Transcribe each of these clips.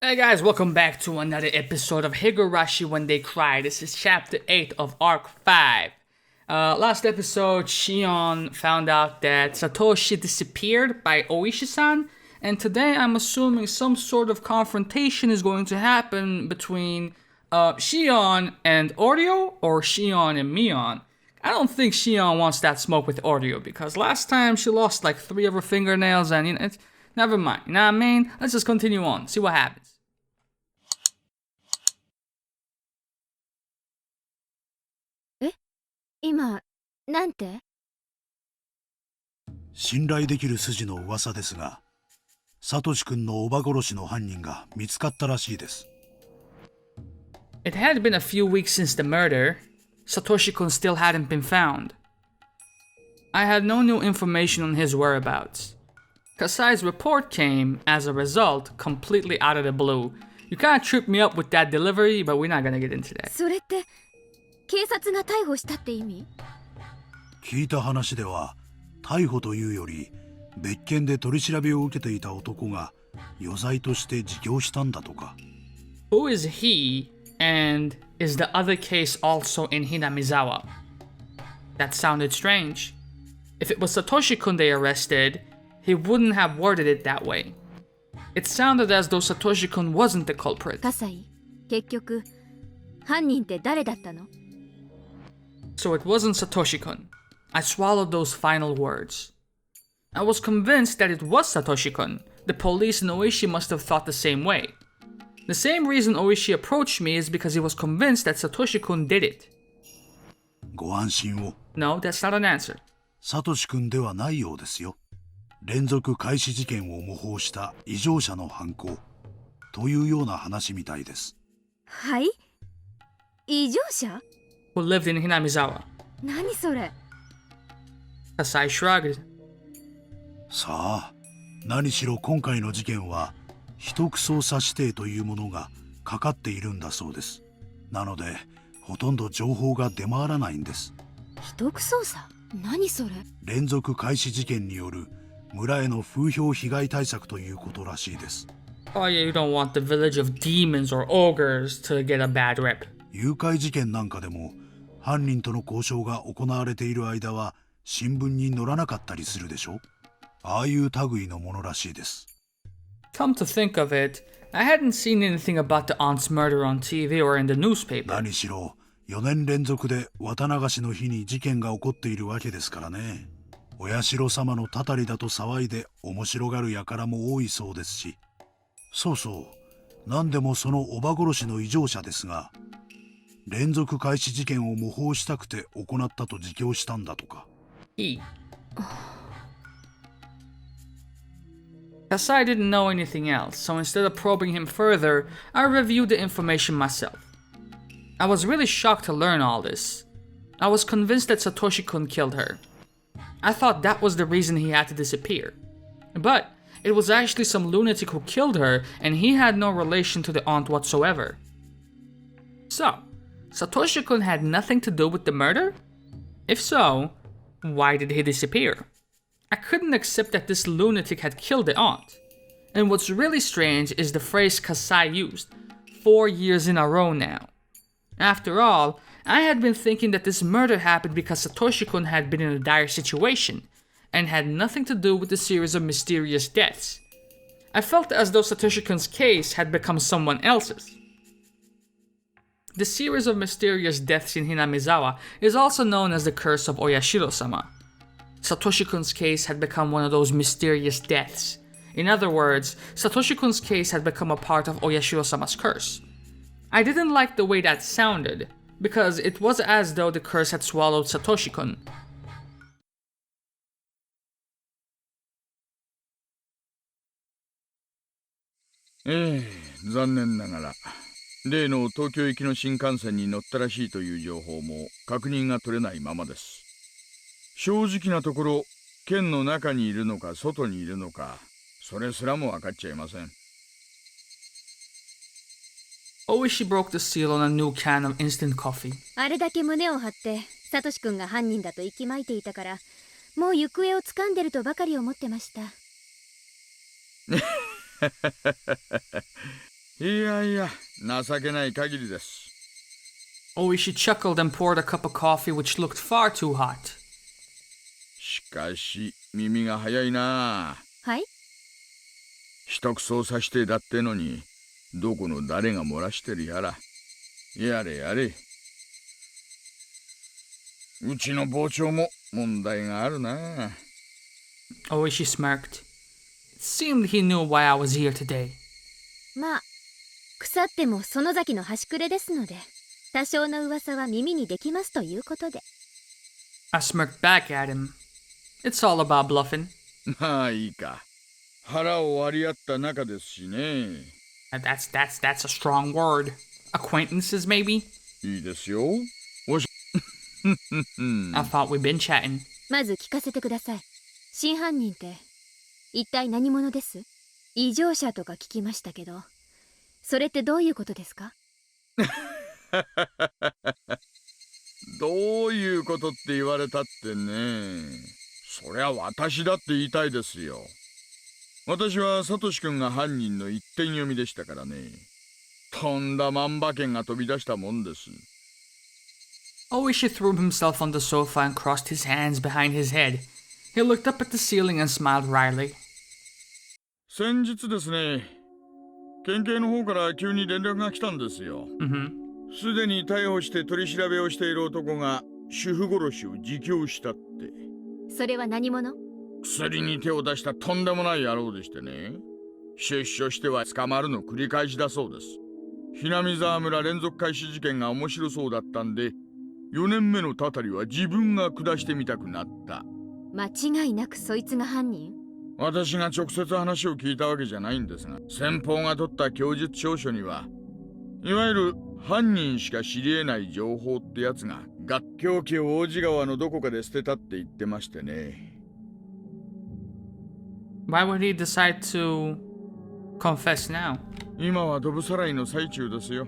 Hey guys, welcome back to another episode of Higurashi When They Cry. This is chapter 8 of arc 5. Last episode, Shion found out that Satoshi disappeared by Oishi-san, and today I'm assuming some sort of confrontation is going to happen between Shion and Oreo, or Shion and Mion. I don't think Shion wants that smoke with Oreo, because last time she lost like 3 of her fingernails, and it's never mind, you know what I mean? Let's just continue on, see what happens. 今、なんて？信頼できる筋の噂ですが、サトシ君の叔母殺しの犯人が見つかったらしいです。It had been a few weeks since the murder. Satoshi-kun still hadn't been found. I had no new information on his whereabouts. Kasai's report came, as a result, completely out of the blue. You kinda tripped me up with that delivery, but we're not gonna get into that. それって、警察が逮捕したって意味？聞いた話では、逮捕というより、別件で取り調べを受けていた男が余罪として自供したんだとか。Who is he, and is the other case also in Hinamizawa? That sounded strange. If it was Satoshi-kun they arrested, he wouldn't have worded it that way. It sounded as though Satoshi-kun wasn't the culprit. 葛西、結局、犯人って誰だったの？ So it wasn't Satoshi-kun. I swallowed those final words. I was convinced that it was Satoshi-kun. The police and Oishi must have thought the same way. The same reason Oishi approached me is because he was convinced that Satoshi-kun did it. ご安心を。No, that's not an answer. サトシ君ではないようですよ。連続開始事件を模倣した異常者の犯行というような話みたいです。はい？異常者？ Who lived in Hinamizawa. 何それ？ Kasai shrugged. さあ、何しろ今回の事件は秘匿捜査指定というものがかかっているんだそうです。なので、ほとんど情報が出回らないんです。秘匿捜査？何それ？連続開始事件による村への風評被害対策ということらしいです。Oh yeah, you don't want the village of demons or ogres to get a bad rep. 誘拐事件なんかでも犯人との交渉が行われている間は新聞に載らなかったりするでしょ。ああいう類のものらしいです。Come to think of it, I hadn't seen anything about the aunt's murder on TV or in the newspaper. 何しろ4年連続で綿流しの日に事件が起こっているわけですからね。お社様のたたりだと騒いで面白がる輩も多いそうですし。そうそう、何でもその叔母殺しの異常者ですが、連続開始事件を模倣したくて行ったと自供したんだとか。Kasai didn't know anything else, so instead of probing him further, I reviewed the information myself. I was really shocked to learn all this. I was convinced that Satoshi-kun killed her. I thought that was the reason he had to disappear. But it was actually some lunatic who killed her, and he had no relation to the aunt whatsoever. So, Satoshi-kun had nothing to do with the murder? If so, why did he disappear? I couldn't accept that this lunatic had killed the aunt. And what's really strange is the phrase Kasai used, 4 years in a row now. After all, I had been thinking that this murder happened because Satoshi-kun had been in a dire situation, and had nothing to do with the series of mysterious deaths. I felt as though Satoshi-kun's case had become someone else's. The series of mysterious deaths in Hinamizawa is also known as the Curse of Oyashiro-sama. Satoshi-kun's case had become one of those mysterious deaths. In other words, Satoshi-kun's case had become a part of Oyashiro-sama's curse. I didn't like the way that sounded, because it was as though the curse had swallowed Satoshi-kun. 残念ながら例の東京行きの新幹線に乗ったらしいという情報も確認が取れないままです。正直なところ、県の中にいるのか外にいるのか、それすらも分かっちゃいません。Oishi broke the seal on a new can of instant coffee. あれだけ胸を張って、サトシ君が犯人だと息巻いていたから、もう行方をつかんでるとばかり思ってました。いやいや、情けない限りです。Oishi chuckled and poured a cup of coffee which looked far too hot. しかし、耳が早いな。はい。一口操作してだってのに、どこの誰が漏らしてるやら。やれやれ。うちの傍聴も問題があるな。Oishi smirked. It seemed he knew why I was here today. まあ腐っても園崎の端くれですので、多少の噂は耳にできますということで。I smirked back at him. It's all about bluffing. まあいいか。腹を割り合った仲ですしね。That's a strong word. Acquaintances, maybe? いいですよ。おしI thought we'd been chatting. まず聞かせてください。真犯人って一体何者です？異常者とか聞きましたけど、それってどういうことですか？どういうことって言われたってね。そりゃ私だって言いたいですよ。私はサトシ君が犯人の一点読みでしたからね。とんだ万馬券が飛び出したもんです。Oishi threw himself on the sofa and crossed his hands behind his head. He looked up at the ceiling and smiled wryly. 先日ですね、県警の方から急に連絡が来たんですよ。すでに逮捕して取り調べをしている男が主婦殺しを自供したって。それは何者？薬に手を出したとんでもない野郎でしてね。出所しては捕まるの繰り返しだそうです。Hinamizawa村連続開始事件が面白そうだったんで、4年目のたたりは自分が下してみたくなった。間違いなくそいつが犯人？私が直接話を聞いたわけじゃないんですが、先方が取った供述調書には、いわゆる犯人しか知り得ない情報ってやつが凶器を王子川のどこかで捨てたって言ってましてね。Why would he decide to confess now? 今はドブさらいの最中ですよ。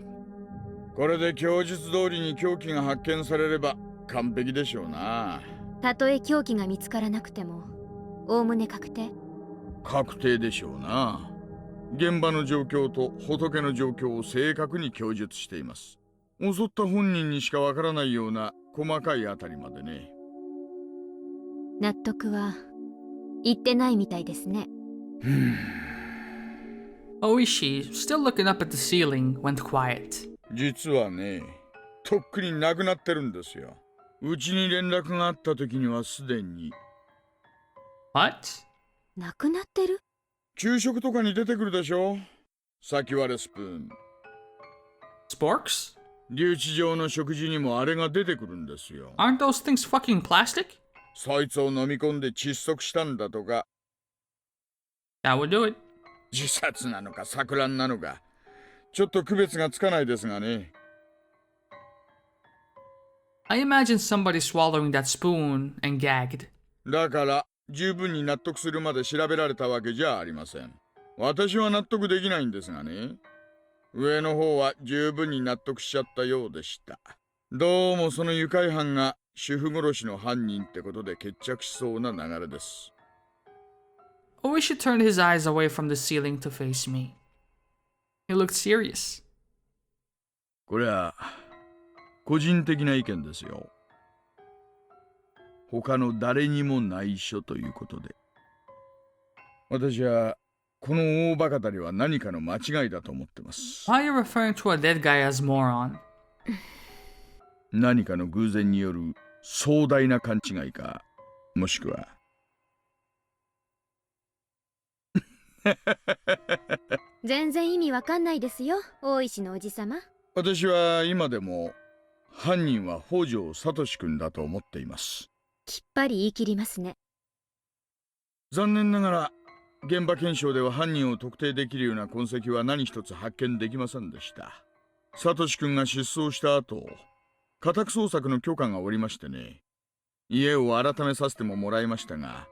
これで供述通りに凶器が発見されれば完璧でしょうな。たとえ凶器が見つからなくても、おおむね確定？確定でしょうな。現場の状況と仏の状況を正確に供述しています。襲った本人にしかわからないような細かいあたりまでね。納得はいってないみたいですね。Oishi, still looking up at the ceiling, went quiet. 実はね、とっくに亡くなってるんですよ。うちに連絡があった時にはすでに。What? 亡くなってる？給食とかに出てくるでしょ。先割れスプーン。Sporks? 留置場の食事にもあれが出てくるんですよ。Aren't those things fucking plastic? そいつを飲み込んで窒息したんだとか。That would do it. 自殺なのか錯乱なのか、ちょっと区別がつかないですがね。I imagine somebody swallowing that spoon and gagged. だから十分に納得するまで調べられたわけじゃありません。私は納得できないんですがね。上の方は十分に納得しちゃったようでした。どうもその愉快犯が主婦殺しの犯人ってことで決着しそうな流れです。Oishi turned his eyes away from the ceiling to face me. He looked serious. これは個人的な意見ですよ。他の誰にも内緒ということで。私はこの大バカたりは何かの間違いだと思ってます。Why are you referring to a dead guy as moron? 何かの偶然による壮大な勘違いか、もしくは全然意味わかんないですよ、大石のおじさま。私は今でも犯人は北条聡君だと思っています。きっぱり言い切りますね。残念ながら現場検証では犯人を特定できるような痕跡は何一つ発見できませんでした。聡君が失踪した後、家宅捜索の許可が下りましてね、家を改めさせてももらいましたが、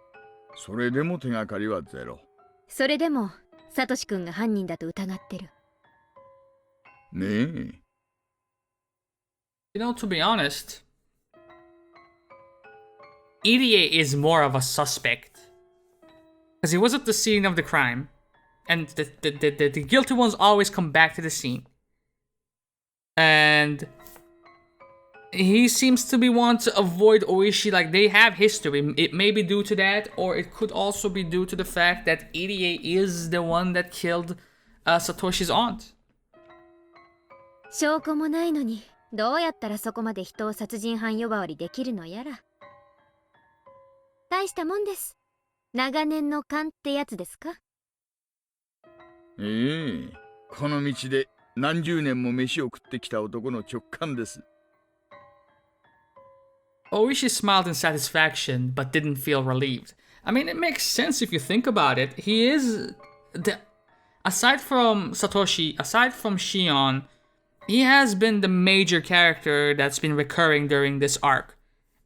それでも手がかりはゼロ。それでもサトシ君が犯人だと疑ってる。ねえ。You know, to be honest, Irie is more of a suspect. Because he was at the scene of the crime, And the guilty ones always come back to the scene. And he seems to be wanting to avoid Oishi. Like, they have history. It may be due to that, or it could also be due to the fact that Irie is the one that killed Satoshi's aunt. 証拠もないのにどうやったらそこまで人を殺人犯呼ばわりできるのやら。大したもんです。長年の勘ってやつですか。ええ、この道で何十年も飯を食ってきた男の直感です。Oishi smiled in satisfaction, but didn't feel relieved. I mean, it makes sense if you think about it. He is aside from Satoshi, aside from Shion, he has been the major character that's been recurring during this arc.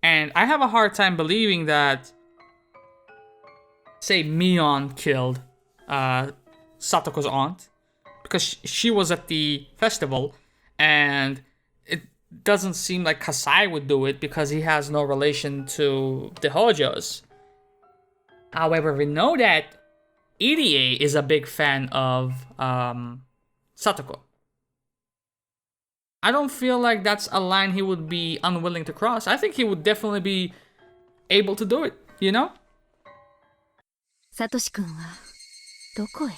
And I have a hard time believing that, say, Mion killed Satoko's aunt, because she was at the festival, and it doesn't seem like Kasai would do it because he has no relation to the Hojos. However, we know that Irie is a big fan of Satoko. I don't feel like that's a line he would be unwilling to cross. I think he would definitely be able to do it, you know? サトシ君はどこへ。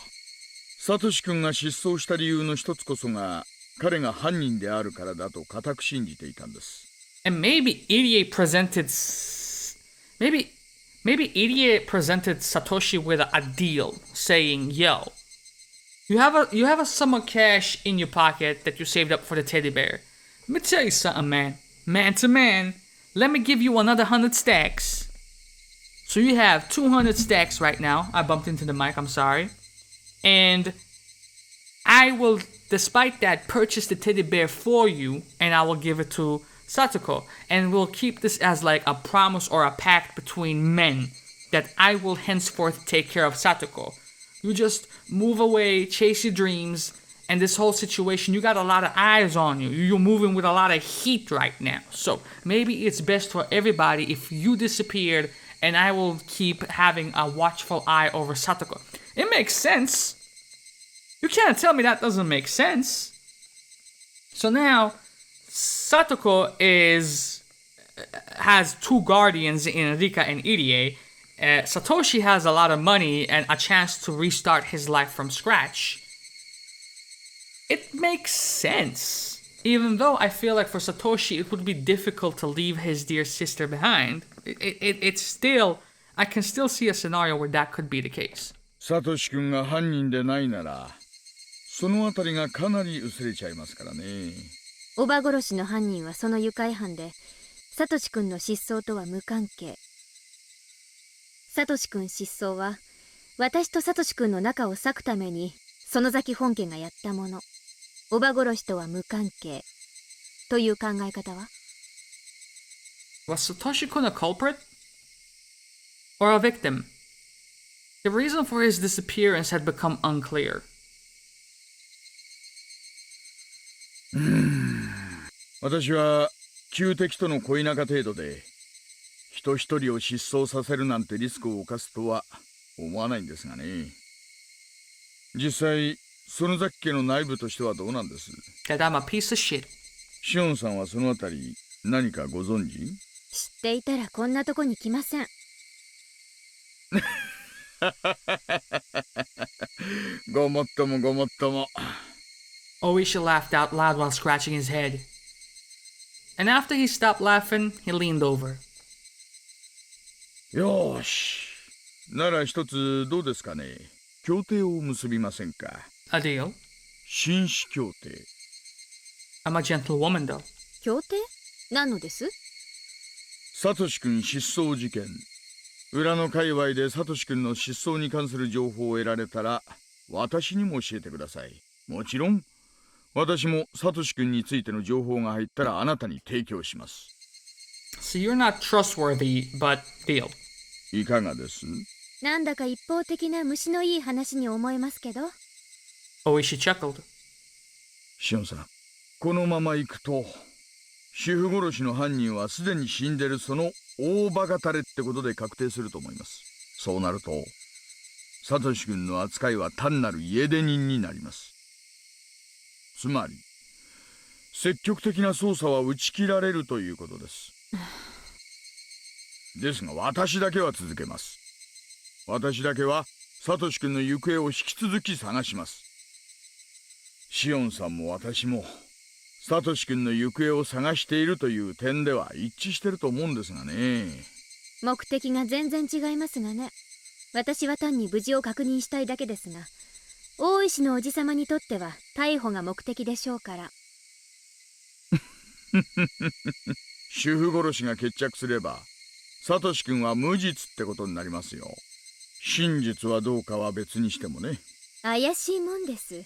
サトシ君が失踪した理由の一つこそが彼が犯人であるからだと固く信じていたんです。And maybe Irie presented Satoshi with a deal, saying, "Yo, you have a sum of cash in your pocket that you saved up for the teddy bear. Let me tell you something, man. Man to man, let me give you another 100 stacks. So you have 200 stacks right now." I bumped into the mic, I'm sorry. And I will, despite that, purchase the teddy bear for you, and I will give it to Satoko. And we'll keep this as like a promise or a pact between men that I will henceforth take care of Satoko. You just move away, chase your dreams, and this whole situation, you got a lot of eyes on you. You're moving with a lot of heat right now. So maybe it's best for everybody if you disappeared, and I will keep having a watchful eye over Satoko. It makes sense. You can't tell me that doesn't make sense. So now, Satoko has two guardians in Rika and Irie. Satoshi has a lot of money and a chance to restart his life from scratch. It makes sense. Even though I feel like for Satoshi it would be difficult to leave his dear sister behind, it's still, I can still see a scenario where that could be the case. サトシ君が犯人でないなら、そのあたりがかなり薄れちゃいますからね。おば殺しの犯人はその愉快犯で、サトシ君の失踪とは無関係。サトシ君失踪は私とサトシ君の仲を裂くために園崎本家がやったもの。おば殺しとは無関係という考え方は。 Was Satoshi-kun a culprit? Or a victim? The reason for his disappearance had become unclear. 私は旧敵との恋仲程度で人一人を失踪させるなんてリスクを冒すとは思わないんですがね。実際園崎家の内部としてはどうなんです？ That I'm a piece of shit. シオンさんはそのあたり何かご存知？知っていたらこんなとこに来ません。ごもっともごもっとも。Oishi laughed out loud while scratching his head. And after he stopped laughing, he leaned over. よーし。なら一つどうですかね。協定を結びませんか。A deal? 紳士協定。I'm a gentle woman, though. 協定？何のです？サトシ君失踪事件。裏の界隈でサトシ君の失踪に関する情報を得られたら私にも教えてください。もちろん私もサトシ君についての情報が入ったらあなたに提供します。So you're not trustworthy, but deal. いかがです？なんだか一方的な虫のいい話に思えますけど。Oishi chuckled. シオンさん、このまま行くと主婦殺しの犯人はすでに死んでるその大バカタレってことで確定すると思います。そうなるとサトシ君の扱いは単なる家出人になります。つまり積極的な捜査は打ち切られるということです。ですが私だけは続けます。私だけはサトシ君の行方を引き続き探します。シオンさんも私もサトシ君の行方を探しているという点では一致してると思うんですがね。目的が全然違いますがね。私は単に無事を確認したいだけですが、大石のおじさまにとっては逮捕が目的でしょうから。主婦殺しが決着すればサトシ君は無実ってことになりますよ。真実はどうかは別にしてもね。怪しいもんです。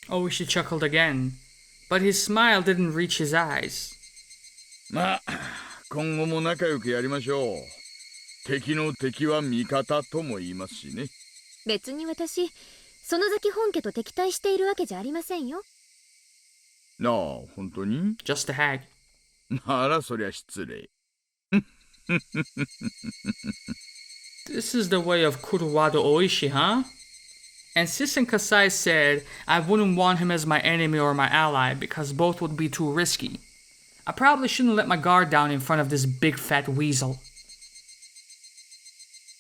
Oishi chuckled again, but his smile didn't reach his eyes. まあ今後も仲良くやりましょう。敵の敵は味方とも言いますしね。別に私、園崎本家と敵対しているわけじゃありませんよ。なあ、本当に？ Just a hag. ならそりゃ失礼。This is the way of Kuruwado Oishi, huh? And Sisen Kasai said I wouldn't want him as my enemy or my ally because both would be too risky. I probably shouldn't let my guard down in front of this big fat weasel.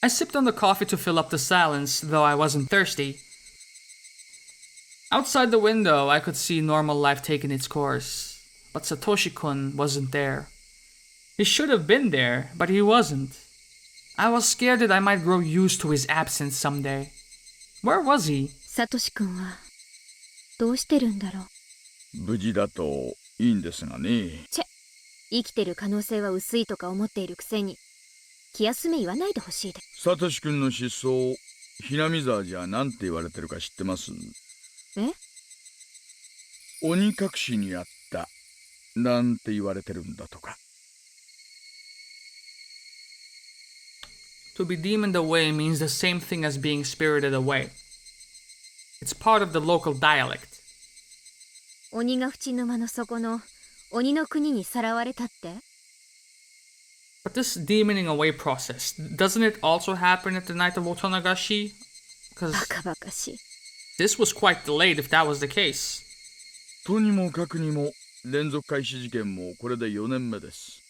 I sipped on the coffee to fill up the silence, though I wasn't thirsty. Outside the window, I could see normal life taking its course, but Satoshi-kun wasn't there. He should have been there, but he wasn't. I was scared that I might grow used to his absence someday. Where was he? サトシ君はどうしてるんだろう。無事だといいんですがね。生きてる可能性は薄いとか思っているくせに気休め言わないでほしいで。サトシ君の失踪、Hinamizawaじゃなんて言われてるか知ってます？え？鬼隠しにあったなんて言われてるんだとか。To be demoned away means the same thing as being spirited away. It's part of the local dialect. 鬼が淵沼の底の鬼の国にさらわれたって？ But this demoning away process, doesn't it also happen at the night of Otonagashi? バ Because カバカしい。 this was quite delayed if that was the case. とにもかくにも連続開始事件もこれで4年目です。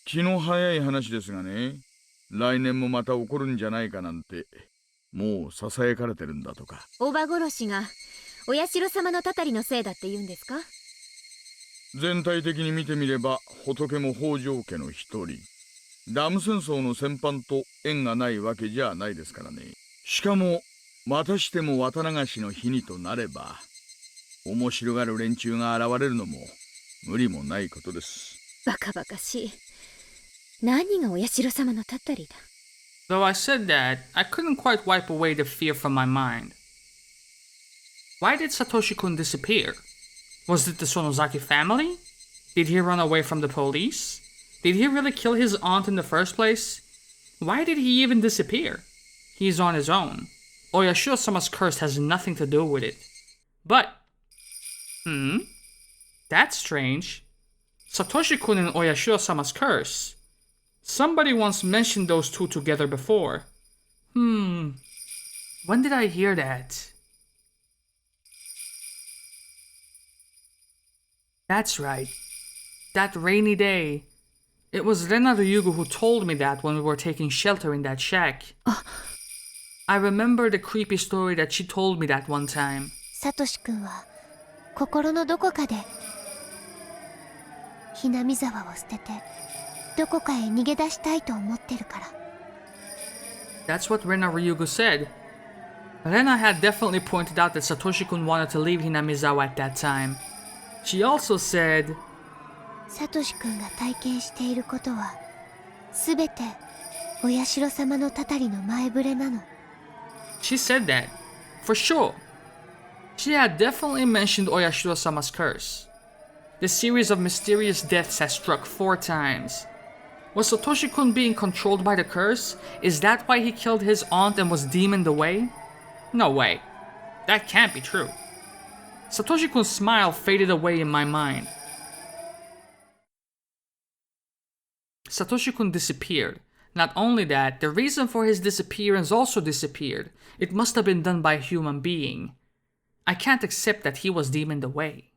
気の早い話ですがね、来年もまた起こるんじゃないかなんてもうささやかれてるんだとか。おば殺しがお社様のたたりのせいだって言うんですか？全体的に見てみれば仏も北条家の一人、ダム戦争の戦犯と縁がないわけじゃないですからね。しかもまたしても綿流しの日にとなれば面白がる連中が現れるのも無理もないことです。バカバカしい。何がお社様のたたりだ。 Though I said that, I couldn't quite wipe away the fear from my mind. Why did Satoshi-kun disappear? Was it the Sonozaki family? Did he run away from the police? Did he really kill his aunt in the first place? Why did he even disappear? He's on his own. Oyashiro-sama's curse has nothing to do with it. But... That's strange. Satoshi-kun and Oyashiro-sama's curse. Somebody once mentioned those two together before. When did I hear that? That's right. That rainy day. It was Rena Ryugu who told me that when we were taking shelter in that shack. I remember the creepy story that she told me that one time. サトシ君は心のどこかでHinamizawaを捨ててどこかへ逃げ出したいと思ってるから。 That's what Rena Ryugu said. Rena had definitely pointed out that Satoshi-kun wanted to leave Hinamizawa at that time. She also said, サトシ君が体験していることはすべてお社様のたたりの前触れなの。 she said that, for sure. She had definitely mentioned Oyashiro-sama's curse. The series of mysterious deaths has struck 4 times. Was Satoshi-kun being controlled by the curse? Is that why he killed his aunt and was demoned away? No way. That can't be true. Satoshi-kun's smile faded away in my mind. Satoshi-kun disappeared. Not only that, the reason for his disappearance also disappeared. It must have been done by a human being. I can't accept that he was demoned away.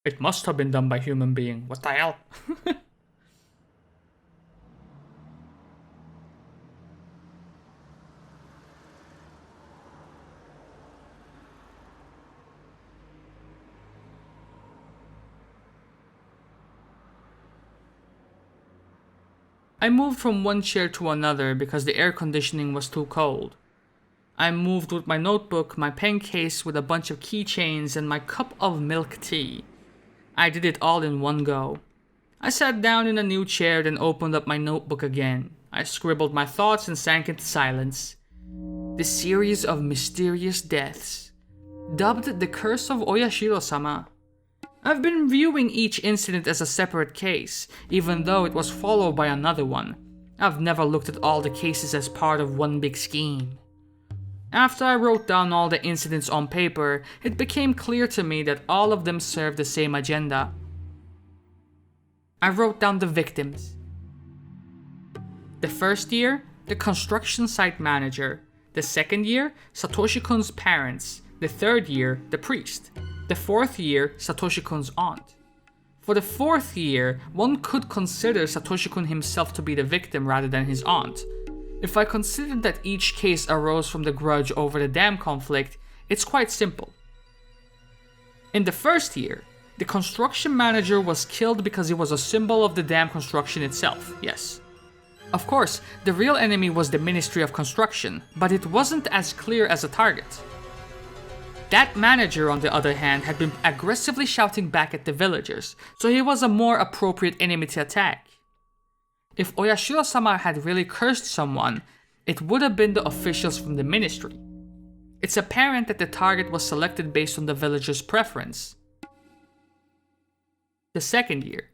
It must have been done by a human being. What the hell? I moved from one chair to another because the air conditioning was too cold. I moved with my notebook, my pen case with a bunch of keychains, and my cup of milk tea. I did it all in one go. I sat down in a new chair, then opened up my notebook again. I scribbled my thoughts and sank into silence. The series of mysterious deaths, dubbed the Curse of Oyashiro-sama. I've been viewing each incident as a separate case, even though it was followed by another one. I've never looked at all the cases as part of one big scheme. After I wrote down all the incidents on paper, it became clear to me that all of them served the same agenda. I wrote down the victims. The first year, the construction site manager. The second year, Satoshi-kun's parents. The third year, the priest. The fourth year, Satoshi-kun's aunt. For the fourth year, one could consider Satoshi-kun himself to be the victim rather than his aunt. If I considered that each case arose from the grudge over the dam conflict, it's quite simple. In the first year, the construction manager was killed because he was a symbol of the dam construction itself, yes. Of course, the real enemy was the Ministry of Construction, but it wasn't as clear as a target. That manager, on the other hand, had been aggressively shouting back at the villagers, so he was a more appropriate enemy to attack. If Oyashiro-sama had really cursed someone, it would have been the officials from the ministry. It's apparent that the target was selected based on the villagers' preference. The second year,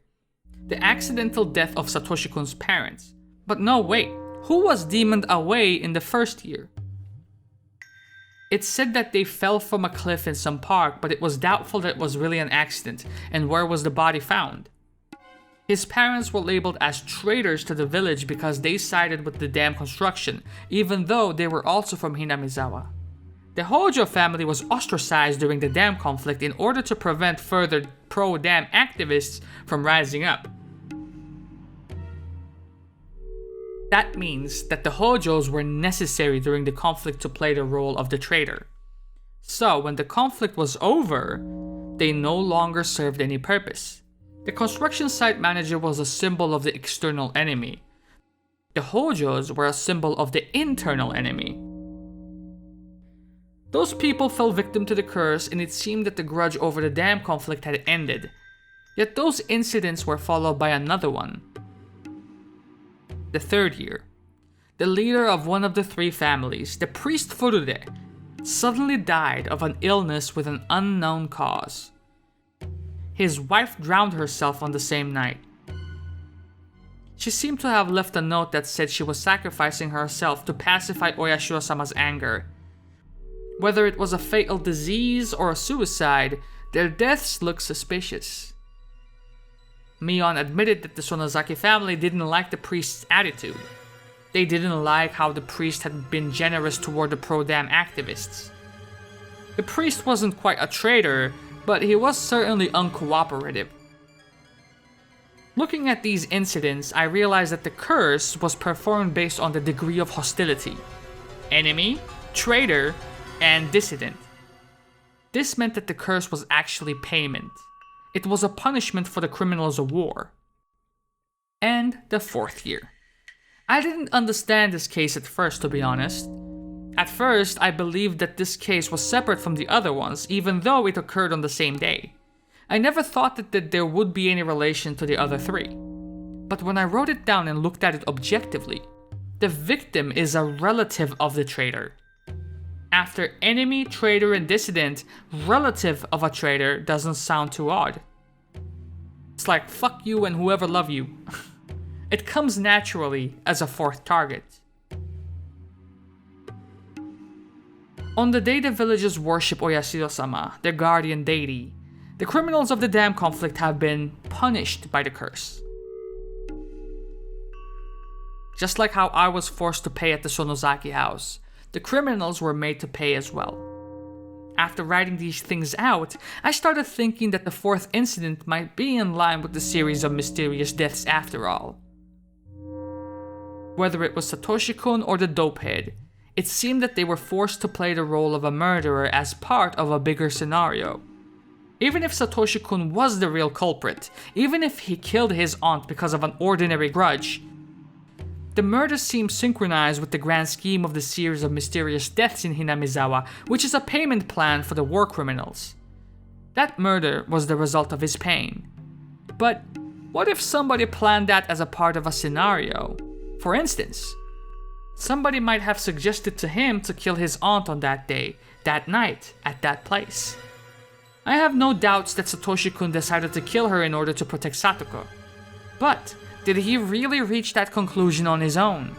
the accidental death of Satoshi-kun's parents. But no, wait, who was demoned away in the first year? It said that they fell from a cliff in some park, but it was doubtful that it was really an accident, and where was the body found? His parents were labeled as traitors to the village because they sided with the dam construction, even though they were also from Hinamizawa. The Hojo family was ostracized during the dam conflict in order to prevent further pro-dam activists from rising up. That means that the Hojos were necessary during the conflict to play the role of the traitor. So when the conflict was over, they no longer served any purpose. The construction site manager was a symbol of the external enemy. The Hojos were a symbol of the internal enemy. Those people fell victim to the curse, and it seemed that the grudge over the dam conflict had ended. Yet those incidents were followed by another one. The third year, the leader of one of the three families, the priest Furude, suddenly died of an illness with an unknown cause. His wife drowned herself on the same night. She seemed to have left a note that said she was sacrificing herself to pacify Oyashiro-sama's anger. Whether it was a fatal disease or a suicide, their deaths looked suspicious. Mion admitted that the Sonozaki family didn't like the priest's attitude. They didn't like how the priest had been generous toward the pro-dam activists. The priest wasn't quite a traitor, but he was certainly uncooperative. Looking at these incidents, I realized that the curse was performed based on the degree of hostility. Enemy, traitor, and dissident. This meant that the curse was actually payment. It was a punishment for the criminals of war. And the fourth year. I didn't understand this case at first, to be honest. At first, I believed that this case was separate from the other ones, even though it occurred on the same day. I never thought that there would be any relation to the other three. But when I wrote it down and looked at it objectively, the victim is a relative of the traitor. After enemy, traitor, and dissident, relative of a traitor doesn't sound too odd. It's like fuck you and whoever love you. It comes naturally as a fourth target. On the day the villagers worship Oyashiro-sama, their guardian deity, The criminals of the dam conflict have been punished by the curse. Just like how I was forced to pay at the Sonozaki house, the criminals were made to pay as well. After writing these things out, I started thinking that the fourth incident might be in line with the series of mysterious deaths after all. Whether it was Satoshi-kun or the dopehead, it seemed that they were forced to play the role of a murderer as part of a bigger scenario. Even if Satoshi-kun was the real culprit, even if he killed his aunt because of an ordinary grudge, the murder seemed synchronized with the grand scheme of the series of mysterious deaths in Hinamizawa, which is a payment plan for the war criminals. That murder was the result of his pain. But what if somebody planned that as a part of a scenario? For instance, somebody might have suggested to him to kill his aunt on that day, that night, at that place. I have no doubts that Satoshi-kun decided to kill her in order to protect Satoko. But did he really reach that conclusion on his own?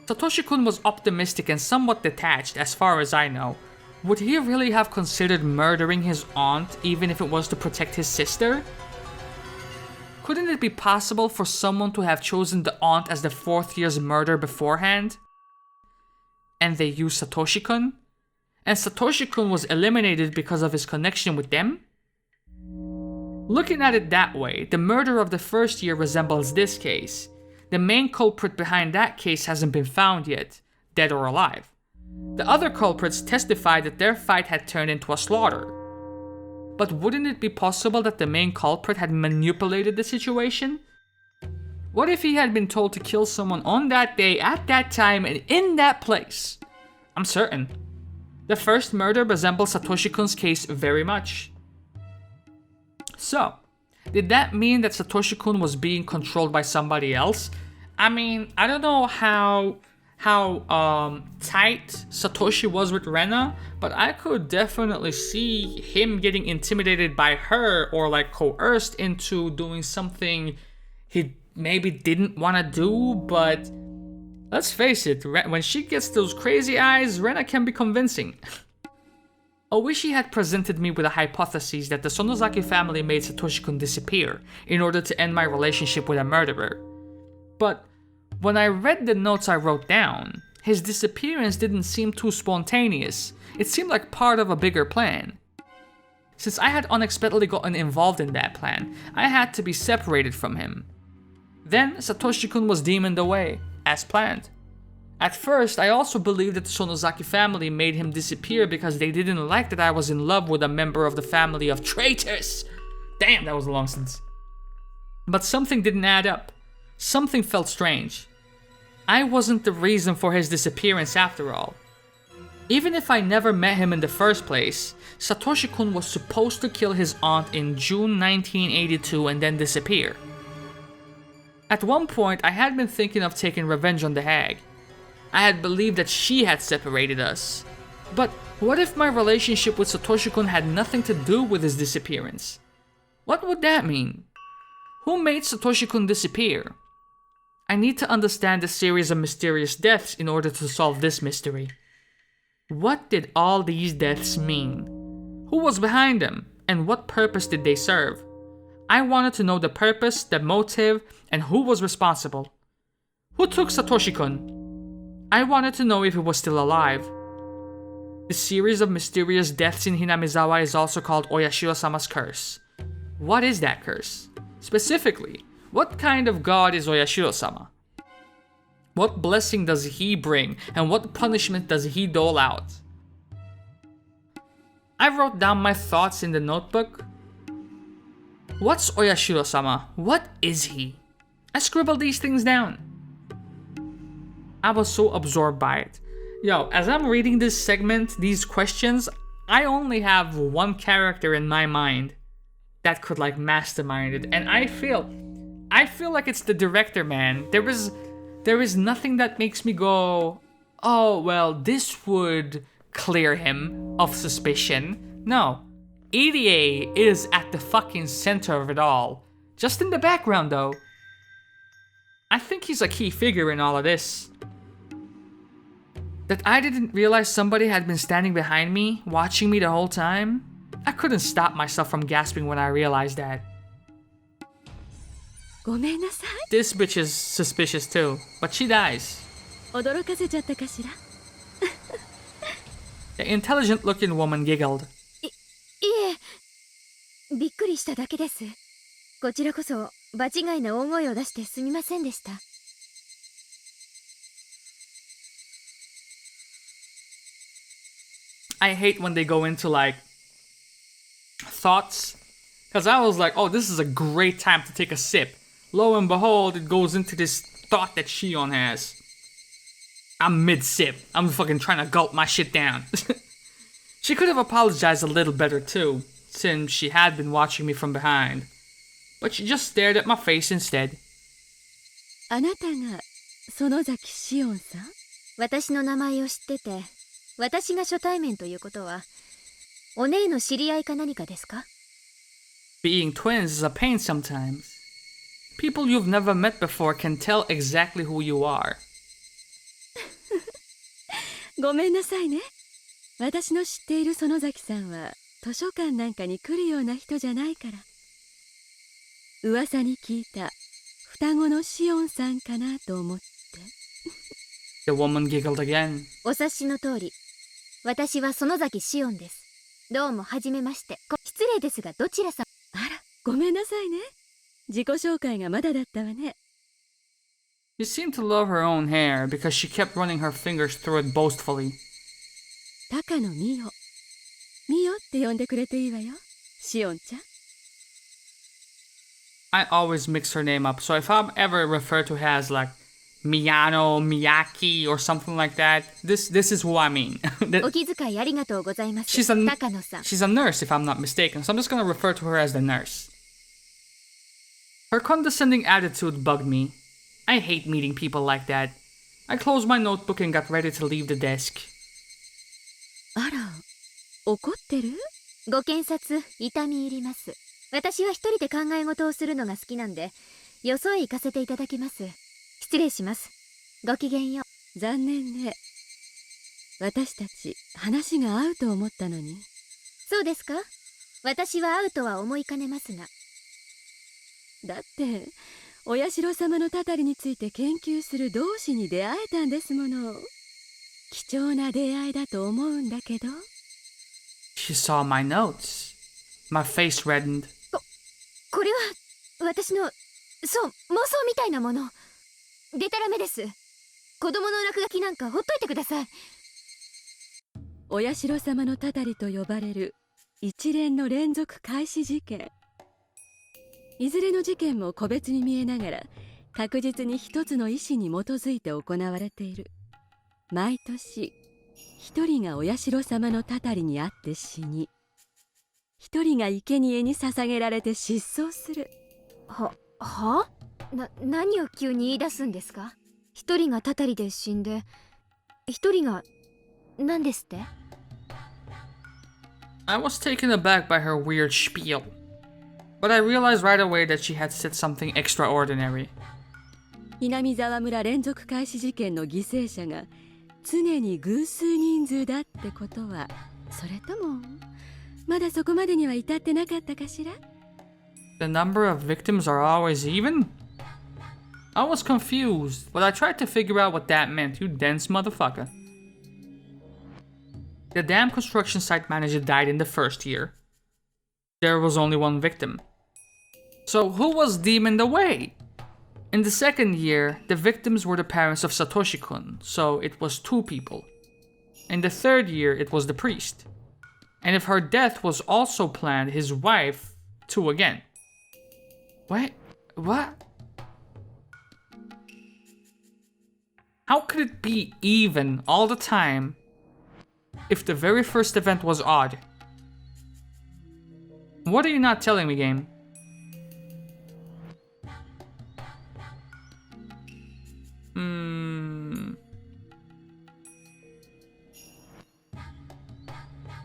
Satoshi-kun was optimistic and somewhat detached as far as I know. Would he really have considered murdering his aunt even if it was to protect his sister? Couldn't it be possible for someone to have chosen the aunt as the fourth year's murder beforehand? And they used Satoshi-kun? And Satoshi-kun was eliminated because of his connection with them? Looking at it that way, the murder of the first year resembles this case. The main culprit behind that case hasn't been found yet, dead or alive. The other culprits testified that their fight had turned into a slaughter. But wouldn't it be possible that the main culprit had manipulated the situation? What if he had been told to kill someone on that day, at that time, and in that place? I'm certain. The first murder resembles Satoshi-kun's case very much. So, did that mean that Satoshi-kun was being controlled by somebody else? I mean, I don't know how tight Satoshi was with Rena, but I could definitely see him getting intimidated by her or like coerced into doing something he maybe didn't want to do, but let's face it, when she gets those crazy eyes, Rena can be convincing. Oishi had presented me with a hypothesis that the Sonozaki family made Satoshi-kun disappear in order to end my relationship with a murderer. But when I read the notes I wrote down, his disappearance didn't seem too spontaneous. It seemed like part of a bigger plan. Since I had unexpectedly gotten involved in that plan, I had to be separated from him. Then Satoshi-kun was demoned away, as planned. At first, I also believed that the Sonozaki family made him disappear because they didn't like that I was in love with a member of the family of traitors. Damn, that was a long sentence. But something didn't add up. Something felt strange. I wasn't the reason for his disappearance after all. Even if I never met him in the first place, Satoshi-kun was supposed to kill his aunt in June 1982 and then disappear. At one point, I had been thinking of taking revenge on the hag. I had believed that she had separated us. But what if my relationship with Satoshi-kun had nothing to do with his disappearance? What would that mean? Who made Satoshi-kun disappear? I need to understand the series of mysterious deaths in order to solve this mystery. What did all these deaths mean? Who was behind them, and what purpose did they serve? I wanted to know the purpose, the motive, and who was responsible. Who took Satoshi-kun? I wanted to know if he was still alive. The series of mysterious deaths in Hinamizawa is also called Oyashiro-sama's curse. What is that curse? Specifically, what kind of god is Oyashiro-sama? What blessing does he bring, and what punishment does he dole out? I wrote down my thoughts in the notebook. What's Oyashiro-sama? What is he? I scribbled these things down. I was so absorbed by it. Yo, as I'm reading this segment, these questions, I only have one character in my mind that could like mastermind it, and I feel like it's the director, man. There is nothing that makes me go, oh well, this would clear him of suspicion. No, EDA is at the fucking center of it all. Just in the background though. I think he's a key figure in all of this. That I didn't realize somebody had been standing behind me, watching me the whole time. I couldn't stop myself from gasping when I realized that. ごめんなさい。 This bitch is suspicious too, but she dies. 驚かせちゃったかしら。 The intelligent-looking woman giggled. いえ、びっくりしただけです。こちらこそ場違いな大声を出してすみませんでした。I hate when they go into like thoughts, because I was like, oh, this is a great time to take a sip. Lo and behold, it goes into this thought that Shion has. I'm mid-sip. I'm fucking trying to gulp my shit down. She could have apologized a little better too, since she had been watching me from behind. But she just stared at my face instead. あなたが園崎しおんさん？私の名前を知ってて、私が初対面ということは、お姉の知り合いか何かですか？ Being twins is a pain sometimes. People you've never met before can tell exactly who you are. ごめんなさいね。私の知っている園崎さんは図書館なんかに来るような人じゃないから。噂に聞いた双子のしおんさんかなと思って。The woman giggled again. お察しの通り、私は園崎しおんです。どうもはじめまして。失礼ですがどちらさん？あら、ごめんなさいね。自己紹介がまだだったわね。She seemed to love her own hair because she kept running her fingers through it boastfully. 高野美代。美代って呼んでくれていいわよ。しおんちゃん。I always mix her name up, so if I'm ever referred to her as like Miyano, Miyaki, or something like that, this is who I mean. お気遣いありがとうございます。 She's a 高野さん。 She's a nurse, if I'm not mistaken, so I'm just gonna refer to her as the nurse. Her condescending attitude bugged me. I hate meeting people like that. I closed my notebook and got ready to leave the desk. あら、怒ってる？ご検察、痛み入ります。私は一人で考え事をするのが好きなんで、よそへ行かせていただきます。失礼します。ごきげんよう。残念ね。私たち話が合うと思ったのに。そうですか？私は合うとは思いかねますが。だってお社様のたたりについて研究する同志に出会えたんですもの。貴重な出会いだと思うんだけど。She saw my notes. My face reddened. これは私の、そう、妄想みたいなもの。でたらめです。子供の落書きなんかほっといてください。お社様のたたりと呼ばれる一連の連続開始事件。いずれの事件も個別に見えながら確実に一つの意思に基づいて行われている。毎年一人がお社様のたたりにあって死に、一人が生贄に捧げられて失踪する。何を急に言い出すんですか？一人がたたりで死んで、一人が何ですって？ I was taken aback by her weird spiel. But I realized right away that she had said something extraordinary. 南沢村連続開始事件の犠牲者が常に偶数人数だってことは、それともまだそこまでには至ってなかったかしら？ The number of victims are always even? I was confused, but I tried to figure out what that meant, you dense motherfucker. The damn construction site manager died in the first year. There was only one victim. So who was demoned away? In the second year, the victims were the parents of Satoshi-kun, so it was 2 people. In the third year, it was the priest. And if her death was also planned, his wife, 2 again. Wait, what? How could it be even all the time if the very first event was odd? What are you not telling me, game?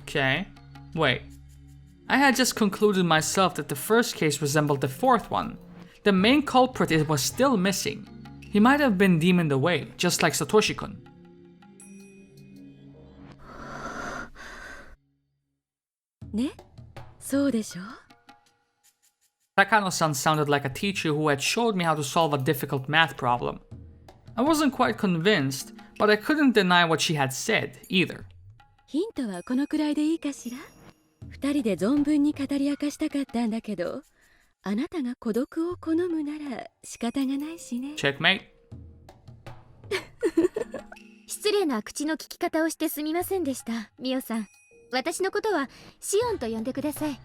Okay. Wait. I had just concluded myself that the first case resembled the fourth one. The main culprit was still missing. He might have been demoned away, just like Satoshi-kun. ね、そうでしょ。 Takano-san sounded like a teacher who had showed me how to solve a difficult math problem. I wasn't quite convinced, but I couldn't deny what she had said either. ヒントはこのくらいでいいかしら。二人で存分に語り明かしたかったんだけど、あなたが孤独を好むなら仕方がないしね。 Checkmate. 失礼な口の聞き方をしてすみませんでした、ミオさん。私のことはシオンと呼んでください。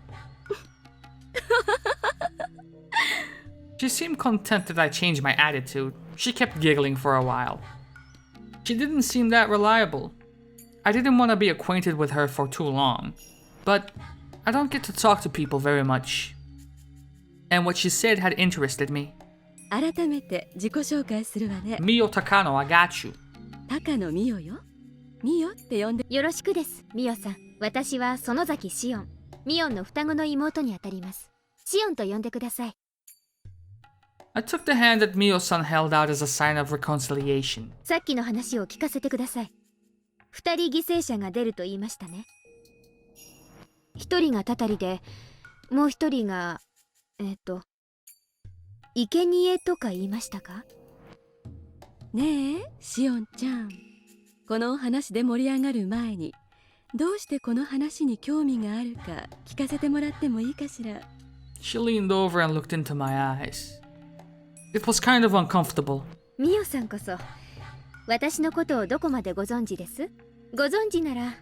She seemed content that I changed my attitude. She kept giggling for a while. She didn't seem that reliable. I didn't want to be acquainted with her for too long, but I don't get to talk to people very much. And what she said had interested me. 改めて自己紹介するわね。 Mio Takano, I got you. 高野ミオよ。ミオって呼んでよろしくです、ミオさん。私は園崎シオン。ミオンの双子の妹にあたります。シオンと呼んでください。I took the hand that Mio-san held out as a sign of reconciliation. さっきの話を聞かせてください。二人犠牲者が出ると言いましたね。一人がたたりで、もう一人が生贄とか言いましたか？ねえ、シオンちゃん。このお話で盛り上がる前に、どうしてこの話に興味があるか聞かせてもらってもいいかしら。 She leaned over and looked into my eyes. It was kind of uncomfortable. ミオさんこそ、私のことをどこまでご存知です？ご存知なら、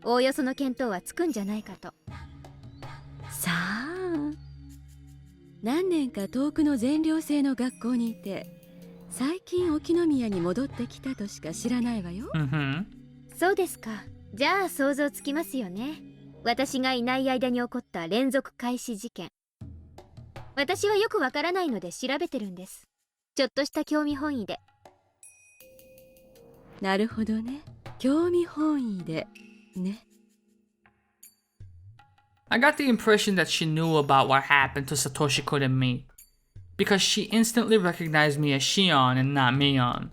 おおよその見当はつくんじゃないかと。さあ、何年か遠くの全寮制の学校にいて、最近沖宮に戻ってきたとしか知らないわよ。そうですか。じゃあ想像つきますよね。私がいない間に起こった連続開始事件。私はよくわからないので調べてるんです。ちょっとした興味本位で。なるほどね。興味本位でね。I got the impression that she knew about what happened to Satoshi-kun and me, because she instantly recognized me as Shion and not Mion.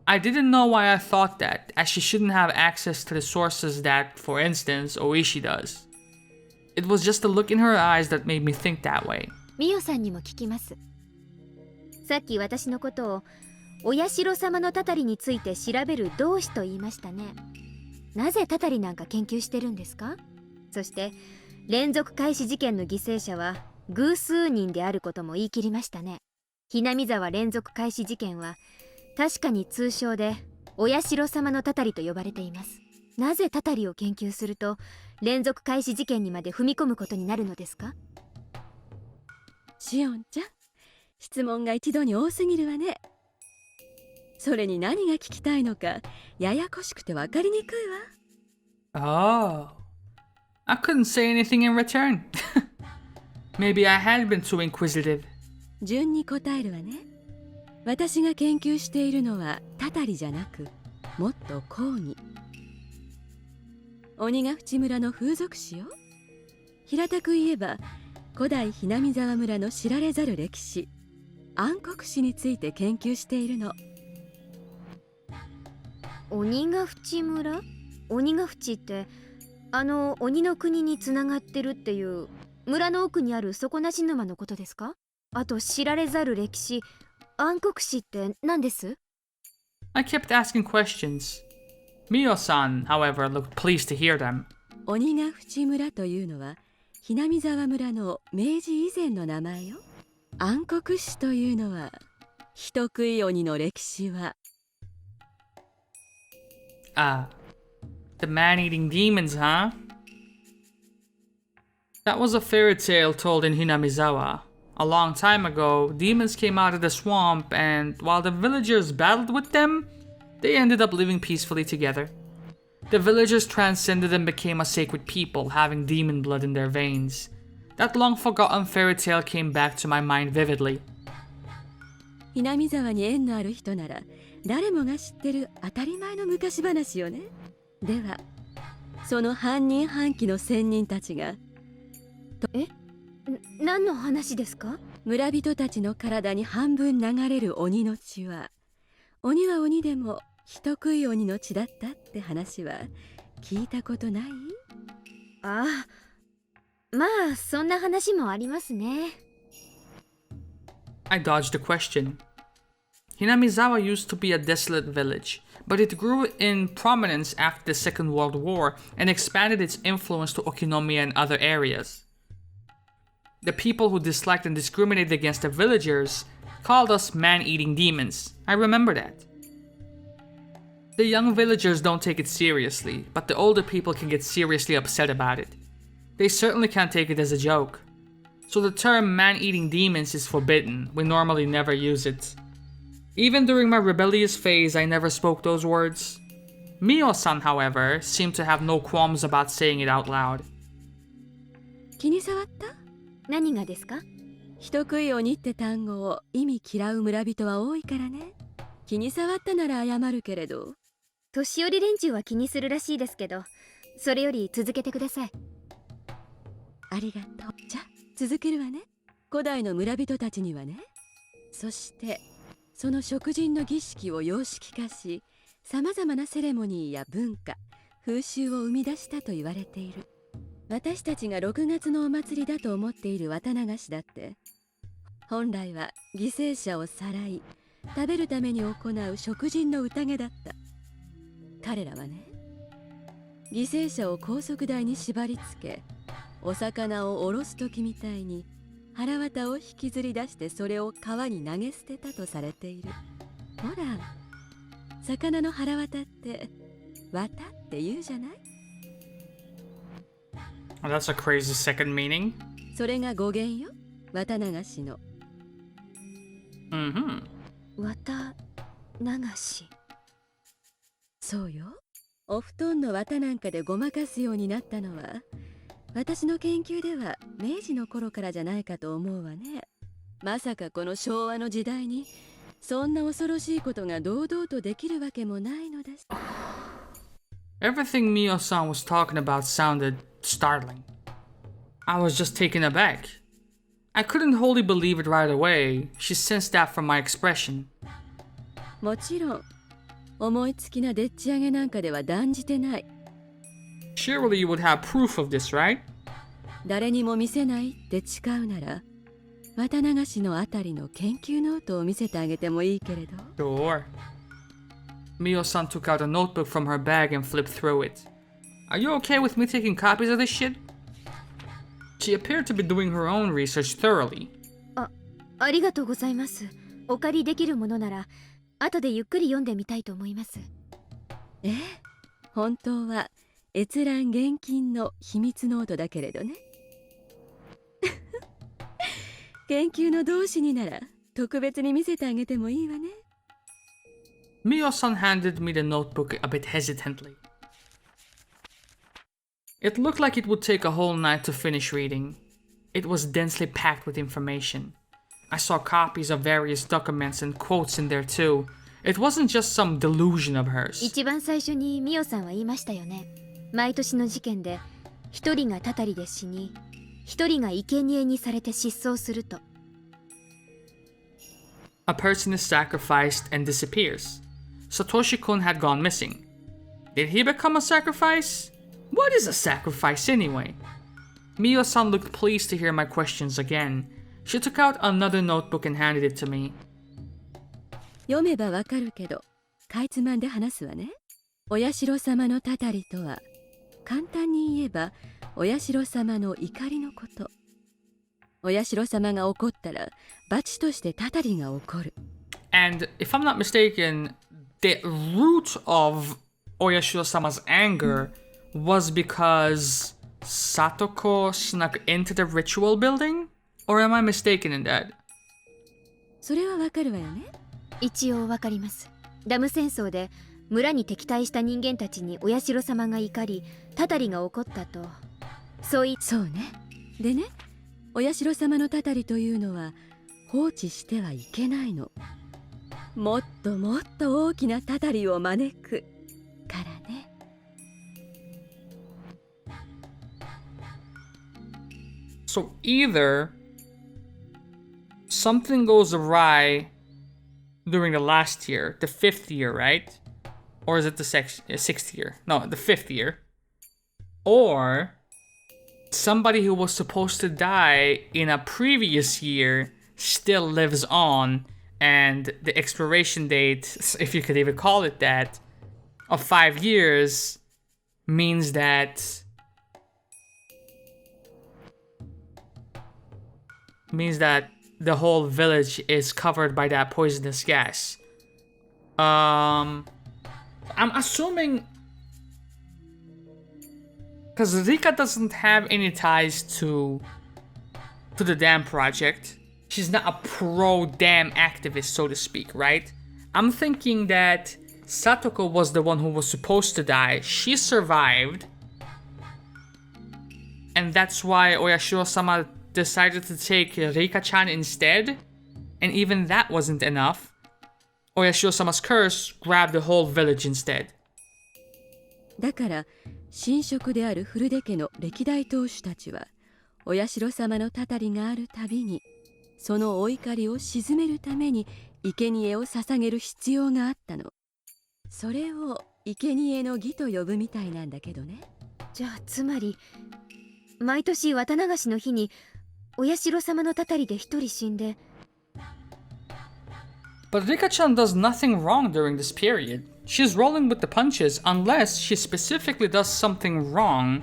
I didn't know why I thought that, as she shouldn't have access to the sources that, for instance, Oishi does. It was just the look in her eyes that made me think that way. ミオさんにも聞きます。さっき私のことをお社様のたたりについて調べる同志と言いましたね。なぜたたりなんか研究してるんですか？そして連続開始事件の犠牲者は偶数人であることも言い切りましたね。Hinamizawa連続開始事件は確かに通称でお社様のたたりと呼ばれています。なぜたたりを研究すると連続開始事件にまで踏み込むことになるのですか？シオンちゃん、質問が一度に多すぎるわね。それに何が聞きたいのかややこしくて分かりにくいわ。Oh. I couldn't say anything in return. Maybe I had been too inquisitive. 順に答えるわね。私が研究しているのはたたりじゃなく、もっと後に。鬼ヶ淵村の風俗史よ。平たく言えば、古代Hinamizawa村の知られざる歴史、暗黒史について研究しているの。鬼ヶ淵村？鬼ヶ淵って鬼の国につながってるっていう村の奥にある底なし沼のことですか？あと知られざる歴史、暗黒史って何です？ I kept asking questions. Mio-san, however, looked pleased to hear them. 鬼ヶ淵村というのはHinamizawa村の明治以前の名前よ。暗黒史というのは人食い鬼の歴史は。Ah, the man-eating demons, huh? That was a fairy tale told in Hinamizawa. A long time ago, demons came out of the swamp, and while the villagers battled with them, they ended up living peacefully together. The villagers transcended and became a sacred people, having demon blood in their veins. That long-forgotten fairy tale came back to my mind vividly. Hinamizawaに縁のある人なら誰もが知ってる当たり前の昔話よね。では、その半人半鬼の仙人たちが何の話ですか？村人たちの体に半分流れる鬼の血は、鬼は鬼でも人食い鬼の血だったって話は聞いたことない？ああ、まあそんな話もありますね。 I dodged the question. Hinamizawa used to be a desolate village, but it grew in prominence after the Second World War and expanded its influence to Okinomiya and other areas. The people who disliked and discriminated against the villagers called us man-eating demons. I remember that. The young villagers don't take it seriously, but the older people can get seriously upset about it. They certainly can't take it as a joke. So the term man-eating demons is forbidden. We normally never use it. Even during my rebellious phase, I never spoke those words. Mio-san, however, seemed to have no qualms about saying it out loud. 気に障った？何がですか？人食い鬼って単語を意味嫌う村人は多いからね。気に障ったなら謝るけれど。年寄り連中は気にするらしいですけど、それより続けてください。ありがとう。じゃ続けるわね。古代の村人たちにはね。そしてその食人の儀式を様式化し、さまざまなセレモニーや文化、風習を生み出したと言われている。私たちが6月のお祭りだと思っている綿流しだって、本来は犠牲者をさらい、食べるために行う食人の宴だった。彼らはね、犠牲者を高速台に縛り付け、お魚をおろす時みたいに腹綿を引きずり出してそれを川に投げ捨てたとされている。ほら、魚の腹綿って綿って言うじゃない？ Oh, that's a crazy second meaning. それが語源よ、綿流しの。Mm-hmm. 綿流し。そうよ。お布団の綿なんかでごまかすようになったのは、私の研究では明治の頃からじゃないかと思うわね。まさかこの昭和の時代にそんな恐ろしいことが堂々とできるわけもないのです。 Everything Mio-san was talking about sounded startling. I was just taken aback. I couldn't wholly believe it right away. She sensed that from my expression. もちろん思いつきなでっち上げなんかでは断じてない。 Surely you would have proof of this, right? 誰にも見せないって誓うなら、綿流しのあたりの研究ノートを見せてあげてもいいけれど。 Sure. Mio-san took out a notebook from her bag and flipped through it. Are you okay with me taking copies of this shit? She appeared to be doing her own research thoroughly. ありがとうございます。お借りできるものなら後でゆっくり読んでみたいと思います。ええ、本当は閲覧厳禁の秘密ノートだけれどね。研究の同志になら特別に見せてあげてもいいわね。 Mio-san handed me the notebook a bit hesitantly. It looked like it would take a whole night to finish reading. It was densely packed with information. I saw copies of various documents and quotes in there too. It wasn't just some delusion of hers. 一番最初にミオさんは言いましたよね。毎年の事件で一人がたたりで死に、一人が生贄にされて失踪すると。A person is sacrificed and disappears. Satoshi-kun had gone missing. Did he become a sacrifice? What is a sacrifice anyway? Mio-san looked pleased to hear my questions again. She took out another notebook and handed it to me. 読めばわかるけど、かいつまんで話すわね。お社様のたたりとは、簡単に言えば、お社様の怒りのこと。お社様が怒ったら、罰としてたたりが起こる。And if I'm not mistaken, the root of Oyashiro-sama's anger was because Satoko snuck into the ritual building? Or am I mistaken in that? それはわかるわよね。一応わかります。ダム戦争で村に敵対した人間たちにお社様が怒り、たたりが起こったと。そうね。でね、お社様のたたりというのは放置してはいけないの。もっともっと大きなたたりを招くからね。So either something goes awry during the last year, the 5th year, right? Or is it the 6th year? No, the 5th year. Or somebody who was supposed to die in a previous year still lives on, and the expiration date, if you could even call it that, of 5 years means that the whole village is covered by that poisonous gas. I'm assuming, because Rika doesn't have any ties to the dam project. She's not a pro-dam activist, so to speak, right? I'm thinking that Satoko was the one who was supposed to die. She survived. And that's why Oyashiro-sama decided to take Rika-chan instead. And even that wasn't enough. Oyashiro-sama's curse grabbed the whole village instead. だから神職である古出家の歴代当主たちはお社様のたたりがあるたびにそのお怒りを鎮めるために生贄を捧げる必要があったの。それを生贄の儀と呼ぶみたいなんだけどね。じゃあつまり毎年綿流しの日にお社様のたたりで一人死んで。 But Rika-chan does nothing wrong during this period. She's rolling with the punches unless she specifically does something wrong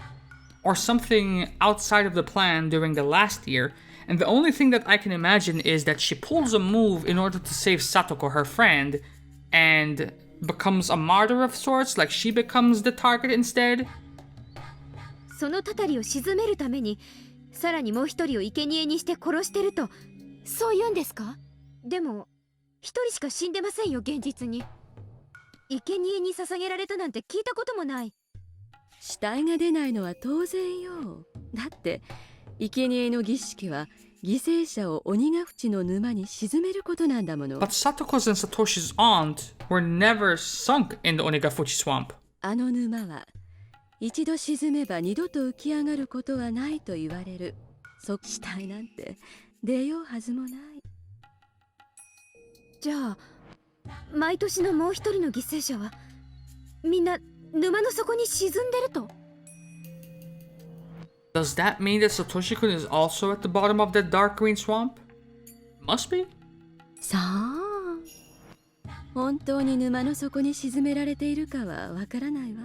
or something outside of the plan during the last year, and the only thing that I can imagine is that she pulls a move in order to save Satoko, her friend, and becomes a martyr of sorts, like she becomes the target instead. そのたたりを鎮めるためにさらにもう一人を生贄にして殺してるとそう言うんですか？でも一人しか死んでませんよ現実に。生贄に捧げられたなんて聞いたこともない。死体が出ないのは当然よ。だって生贄の儀式は犠牲者を鬼ヶ淵の沼に沈めることなんだもの。But Satoko's and Satoshi's aunt were never sunk in the Onigafuchi swamp. あの沼は一度沈めば二度と浮き上がることはないと言われる。死体なんて出ようはずもない。じゃあ毎年のもう一人の犠牲者はみんな沼の底に沈んでると。 Does that mean that Satoshi-kun is also at the bottom of that dark green swamp? Must be. さあ、本当に沼の底に沈められているかはわからないわ。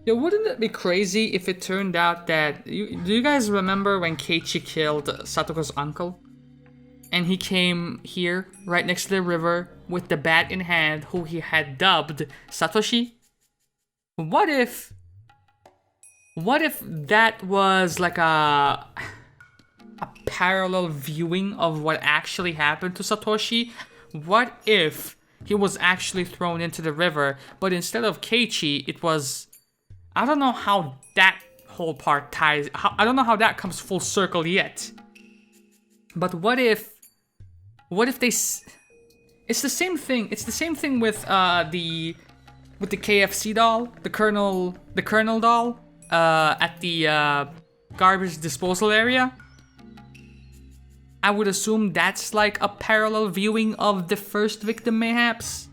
Yeah, wouldn't it be crazy if it turned out that... do you guys remember when Keiichi killed Satoko's uncle? And he came here, right next to the river, with the bat in hand, who he had dubbed Satoshi? What if that was like a parallel viewing of what actually happened to Satoshi? What if he was actually thrown into the river, but instead of Keiichi, it was... I don't know how that whole part ties... I don't know how that comes full circle yet. But what if they... It's the same thing. It's the same thing with the KFC doll, the Colonel doll, at the garbage disposal area. I would assume that's like a parallel viewing of the first victim, mayhaps.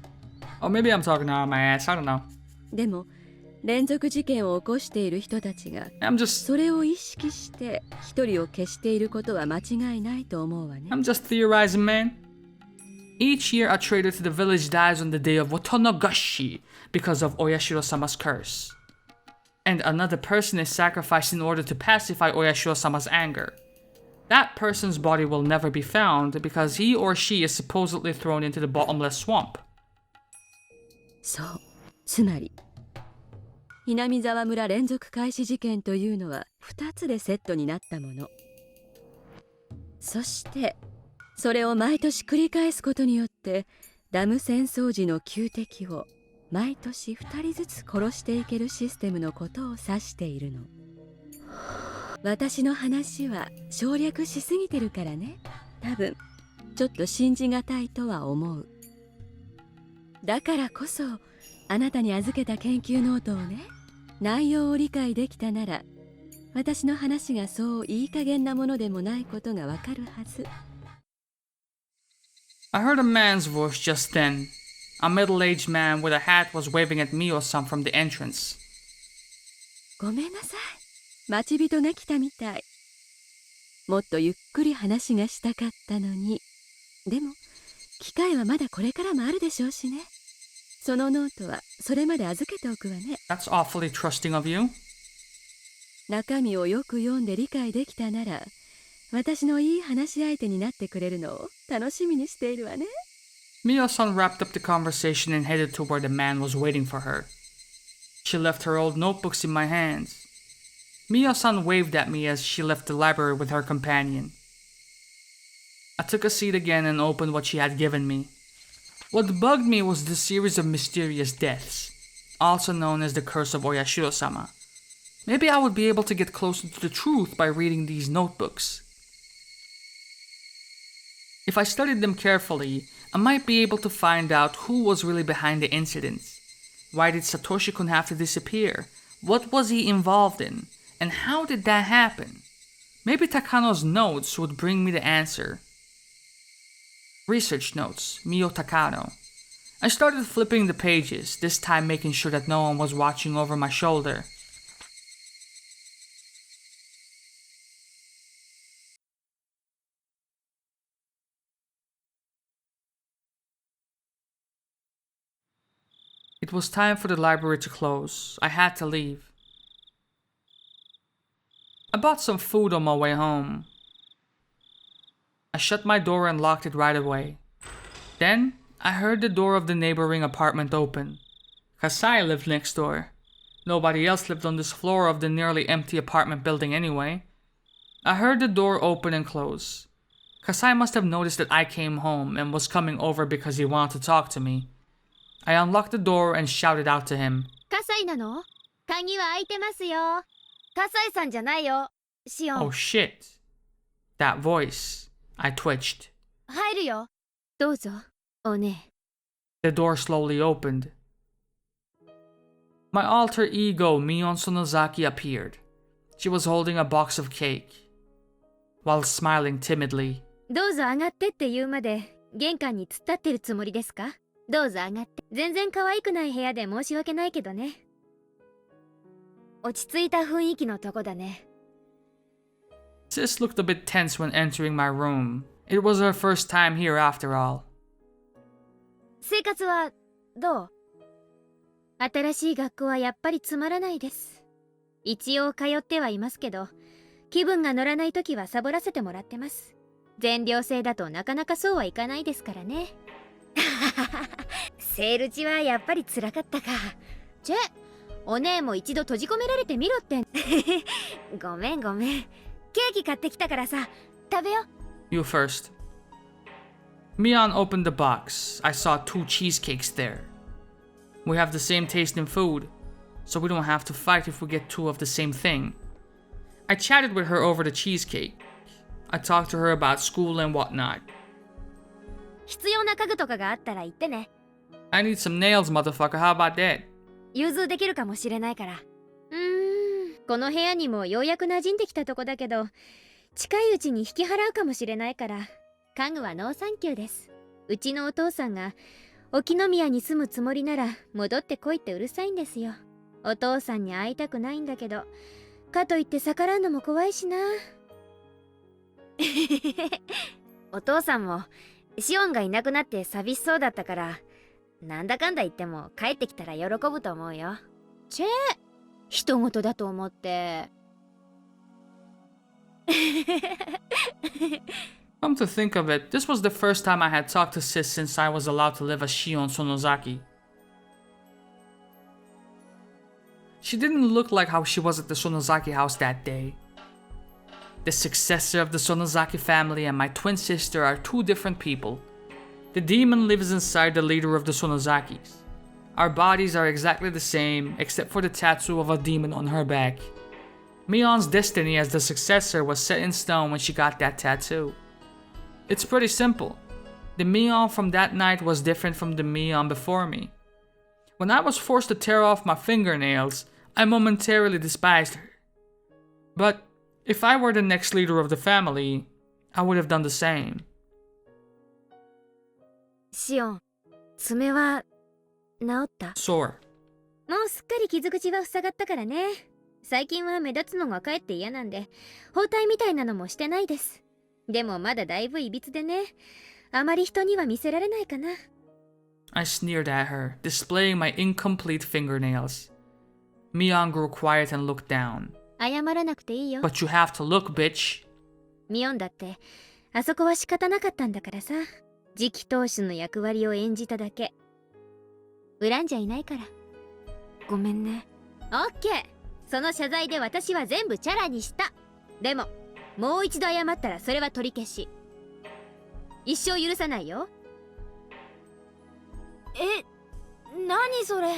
Or maybe I'm talking out of my ass. I don't know. でも連続事件を起こしている人たちがそれを意識して一人を消していることは間違いないと思うわね。I'm just theorizing, man. Each year, a traitor to the village dies on the day of Watanagashi because of Oyashiro-sama's curse. And another person is sacrificed in order to pacify Oyashiro-sama's anger. That person's body will never be found because he or she is supposedly thrown into the bottomless swamp. そう、つまりHinamizawa村連続開始事件というのは2つでセットになったもの。そしてそれを毎年繰り返すことによってダム戦争時の旧敵を毎年2人ずつ殺していけるシステムのことを指しているの。私の話は省略しすぎてるからね。多分ちょっと信じがたいとは思う。だからこそあなたに預けた研究ノートをね、内容を理解できたなら私の話がそういい加減なものでもないことがわかるはず。I heard a man's voice just then. A middle-aged man with a hat was waving at Mio-san from the entrance. ごめんなさい。待ち人が来たみたい。もっとゆっくり話がしたかったのに。でも機会はまだこれからもあるでしょうしね。そのノートはそれまで預けておくわね。 That's awfully trusting of you. 中身をよく読んで理解できたなら、私のいい話し相手になってくれるのを楽しみにしているわね。Mio-san wrapped up the conversation and headed to where the man was waiting for her. She left her old notebooks in my hands. Mio-san waved at me as she left the library with her companion. I took a seat again and opened what she had given me. What bugged me was the series of mysterious deaths, also known as the Curse of Oyashiro-sama. Maybe I would be able to get closer to the truth by reading these notebooks. If I studied them carefully, I might be able to find out who was really behind the incidents. Why did Satoshi-kun have to disappear? What was he involved in? And how did that happen? Maybe Takano's notes would bring me the answer. Research notes, Mio Takano. I started flipping the pages, this time making sure that no one was watching over my shoulder. It was time for the library to close. I had to leave. I bought some food on my way home. I shut my door and locked it right away. Then, I heard the door of the neighboring apartment open. Kasai lived next door. Nobody else lived on this floor of the nearly empty apartment building anyway. I heard the door open and close. Kasai must have noticed that I came home and was coming over because he wanted to talk to me. I unlocked the door and shouted out to him. 葛西なの？鍵は開いてますよ。葛西さんじゃないよ。シオン。 Oh shit. That voice. I twitched. 入るよ。どうぞ、おね。 The door slowly opened. My alter ego, Mion Sonozaki, appeared. She was holding a box of cake, while smiling timidly. どうぞ上がってって言うまで玄関に突っ立ってるつもりですか？どうぞ上がって。全然可愛くない部屋で申し訳ないけどね。落ち着いた雰囲気のとこだね。Sis looked a bit tense when entering my room. It was her first time here after all. 生活はどう？新しい学校はやっぱりつまらないです。一応通ってはいますけど、気分が乗らない時はサボらせてもらってます。全寮制だとなかなかそうはいかないですからね。セール中はやっぱり辛かったか。チェ、お姉も一度閉じ込められてみろって。ごめんごめん。ケーキ買ってきたからさ、食べよ。You first. Mion opened the box. I saw 2 cheesecakes there. We have the same taste in food, so we don't have to fight if we get 2 of the same thing. I chatted with her over the cheesecake. I talked to her about school and whatnot. 必要な家具とかがあったら言ってね。I need some nails, motherfucker. How about that? 融通できるかもしれないから。この部屋にもようやく馴染んできたとこだけど、近いうちに引き払うかもしれないから、家具はノーサンキューです。うちのお父さんが沖宮に住むつもりなら戻ってこいってうるさいんですよ。お父さんに会いたくないんだけど、かといって逆らうのも怖いしな。お父さんもシオンがいなくなって寂しそうだったから、なんだかんだ言っても帰ってきたら喜ぶと思うよ。チェー、人事だと思って。Come to think of it, this was the first time I had talked to Sis since I was allowed to live as Shion Sonozaki. She didn't look like how she was at the Sonozaki house that day. The successor of the Sonozaki family and my twin sister are 2 different people. The demon lives inside the leader of the Sonozakis. Our bodies are exactly the same, except for the tattoo of a demon on her back. Mion's destiny as the successor was set in stone when she got that tattoo. It's pretty simple. The Mion from that night was different from the Mion before me. When I was forced to tear off my fingernails, I momentarily despised her. But if I were the next leader of the family, I would have done the same. シオン、爪は治った？ Sore. もうすっかり傷口は塞がったからね。最近は目立つのがかえって嫌なんで、包帯みたいなのもしてないです。でもまだだいぶいびつでね、あまり人には見せられないかな。I sneered at her, displaying my incomplete fingernails. Mion grew quiet and looked down. 謝らなくていいよ。But you have to look, bitch. ミオンだって、あそこは仕方なかったんだからさ。次期当主の役割を演じただけ。恨んじゃいないから。ごめんね。オッケー。その謝罪で私は全部チャラにした。でももう一度謝ったらそれは取り消し。一生許さないよ。何それ。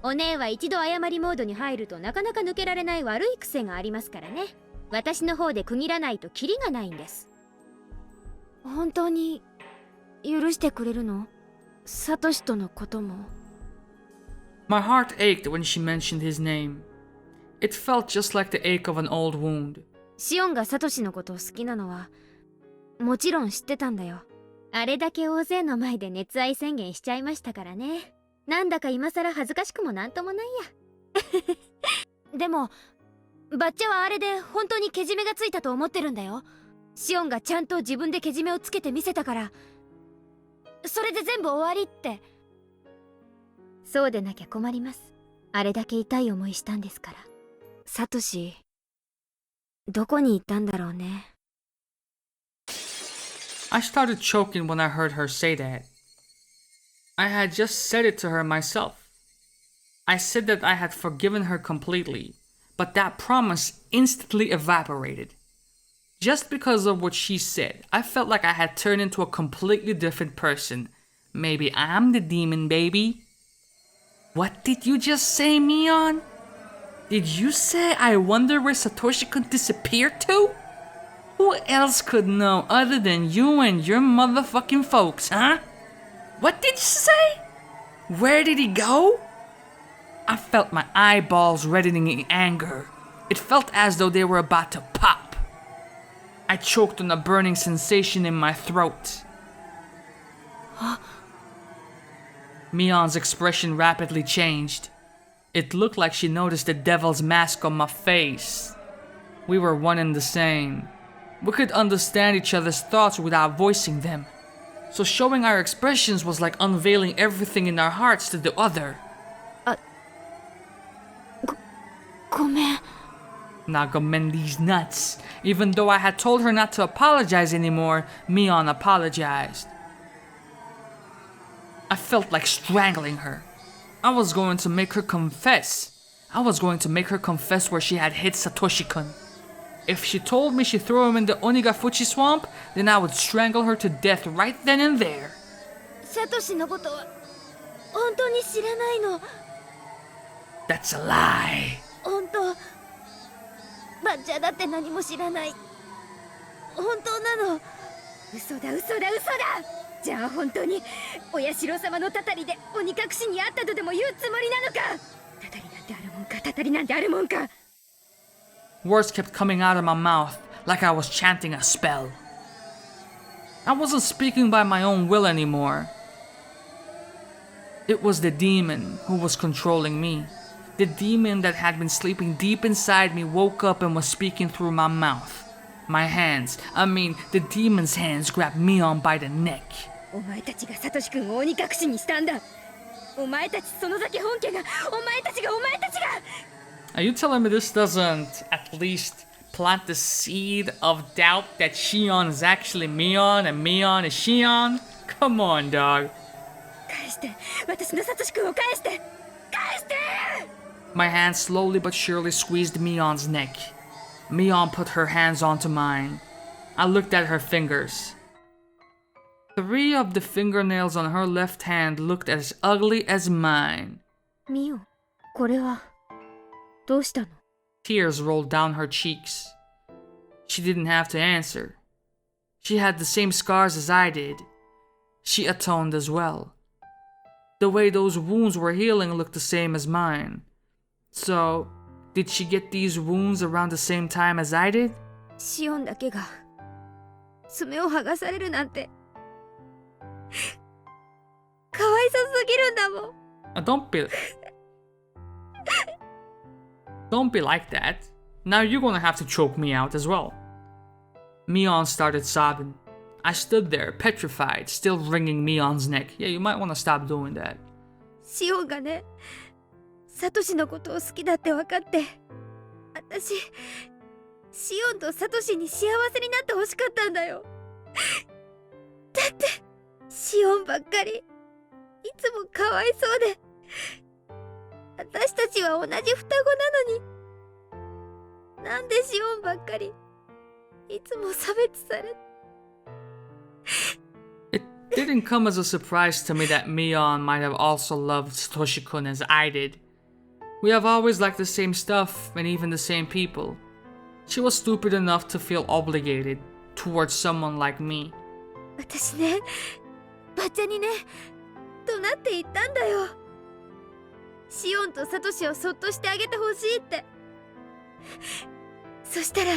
お姉は一度謝りモードに入るとなかなか抜けられない悪い癖がありますからね。私の方で区切らないとキリがないんです。本当に許してくれるの？サトシとのことも。My heart ached when she mentioned his name. It felt just like the ache of an old wound. シオンがサトシのことを好きなのはもちろん知ってたんだよ。あれだけ大勢の前で熱愛宣言しちゃいましたからね。なんだか今更恥ずかしくもなんともないや。でもバッチャはあれで本当にけじめがついたと思ってるんだよ。シオンがちゃんと自分でけじめをつけてみせたから、それで全部終わりって。そうでなきゃ困ります。あれだけ痛い思いしたんですから。サトシどこに行ったんだろうね。I started choking when I heard her say that. I had just said it to her myself. I said that I had forgiven her completely, but that promise instantly evaporated. Just because of what she said, I felt like I had turned into a completely different person. Maybe I'm the demon, baby. What did you just say, Mion? Did you say I wonder where Satoshi-kun disappeared to? Who else could know other than you and your motherfucking folks, huh? What did you say? Where did he go? I felt my eyeballs reddening in anger. It felt as though they were about to pop. I choked on a burning sensation in my throat. Mion's expression rapidly changed. It looked like she noticed the devil's mask on my face. We were one and the same. We could understand each other's thoughts without voicing them. So showing our expressions was like unveiling everything in our hearts to the other. ごめん。 Nagamen these nuts. Even though I had told her not to apologize anymore, Mion apologized. I felt like strangling her. I was going to make her confess. I was going to make her confess where she had hit Satoshi-kun. If she told me she threw him in the Onigafuchi swamp, then I would strangle her to death right then and there. サトシのことは本当に知らないの。 That's a lie. 本当。バッチャだって何も知らない。本当なの。嘘だ嘘だ嘘だ。じゃあ本当にお社様のたたりで鬼隠しにあったとでも言うつもりなのか。たたりなんてあるもんか。たたりなんてあるもんか。 Words kept coming out of my mouth like I was chanting a spell. I wasn't speaking by my own will anymore. It was the demon who was controlling me. The demon that had been sleeping deep inside me woke up and was speaking through my mouth. My hands, the demon's hands grabbed Mion by the neck. お前たちがサトシ君を鬼隠しにしたんだ。お前たちその先本家が、お前たちが。 Are you telling me this doesn't at least plant the seed of doubt that Shion is actually Mion and Mion is Shion? Come on, dog. 返して、私のサトシ君を返して、返して。 My hand slowly but surely squeezed Mion's neck. Mion put her hands onto mine. I looked at her fingers. 3 of the fingernails on her left hand looked as ugly as mine. ミオ、これはどうしたの？ Tears rolled down her cheeks. She didn't have to answer. She had the same scars as I did. She atoned as well. The way those wounds were healing looked the same as mine. So, did she get these wounds around the same time as I did? シオンだけが爪を剥がされるなんてかわいそうすぎるんだもん。Don't be... Don't be like that. Now you're gonna have to choke me out as well. Mion started sobbing. I stood there, petrified, still wringing Mion's neck. Yeah, you might want to stop doing that. シオンがね、サトシのことを好きだって分かって、私、シオンとサトシに幸せになってほしかったんだよ。だって、シオンばっかり、いつもかわいそうで、私たちは同じ双子なのに、なんでシオンばっかり、いつも差別され、It didn't come as a surprise to me that Mion might have also loved Satoshi-kun as I did. We have always liked the same stuff and even the same people. She was stupid enough to feel obligated towards someone like me. 私ね、ばっちゃにね、怒鳴って言ったんだよ。シオンとサトシをそっとしてあげてほしいって。そしたら、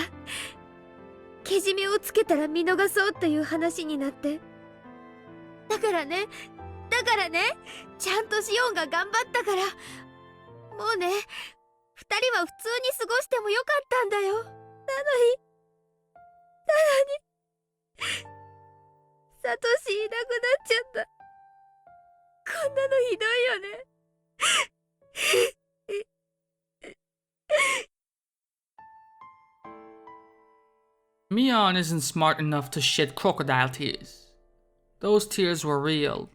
けじめをつけたら見逃そうっていう話になって。だからね、ちゃんとシオンが頑張ったから、もうね、二人は普通に過ごしてもよかったんだよ。なのに、サトシいなくなっちゃった。こんなのひどいよね。Mion isn't smart enough to shed crocodile tears. Those tears were real.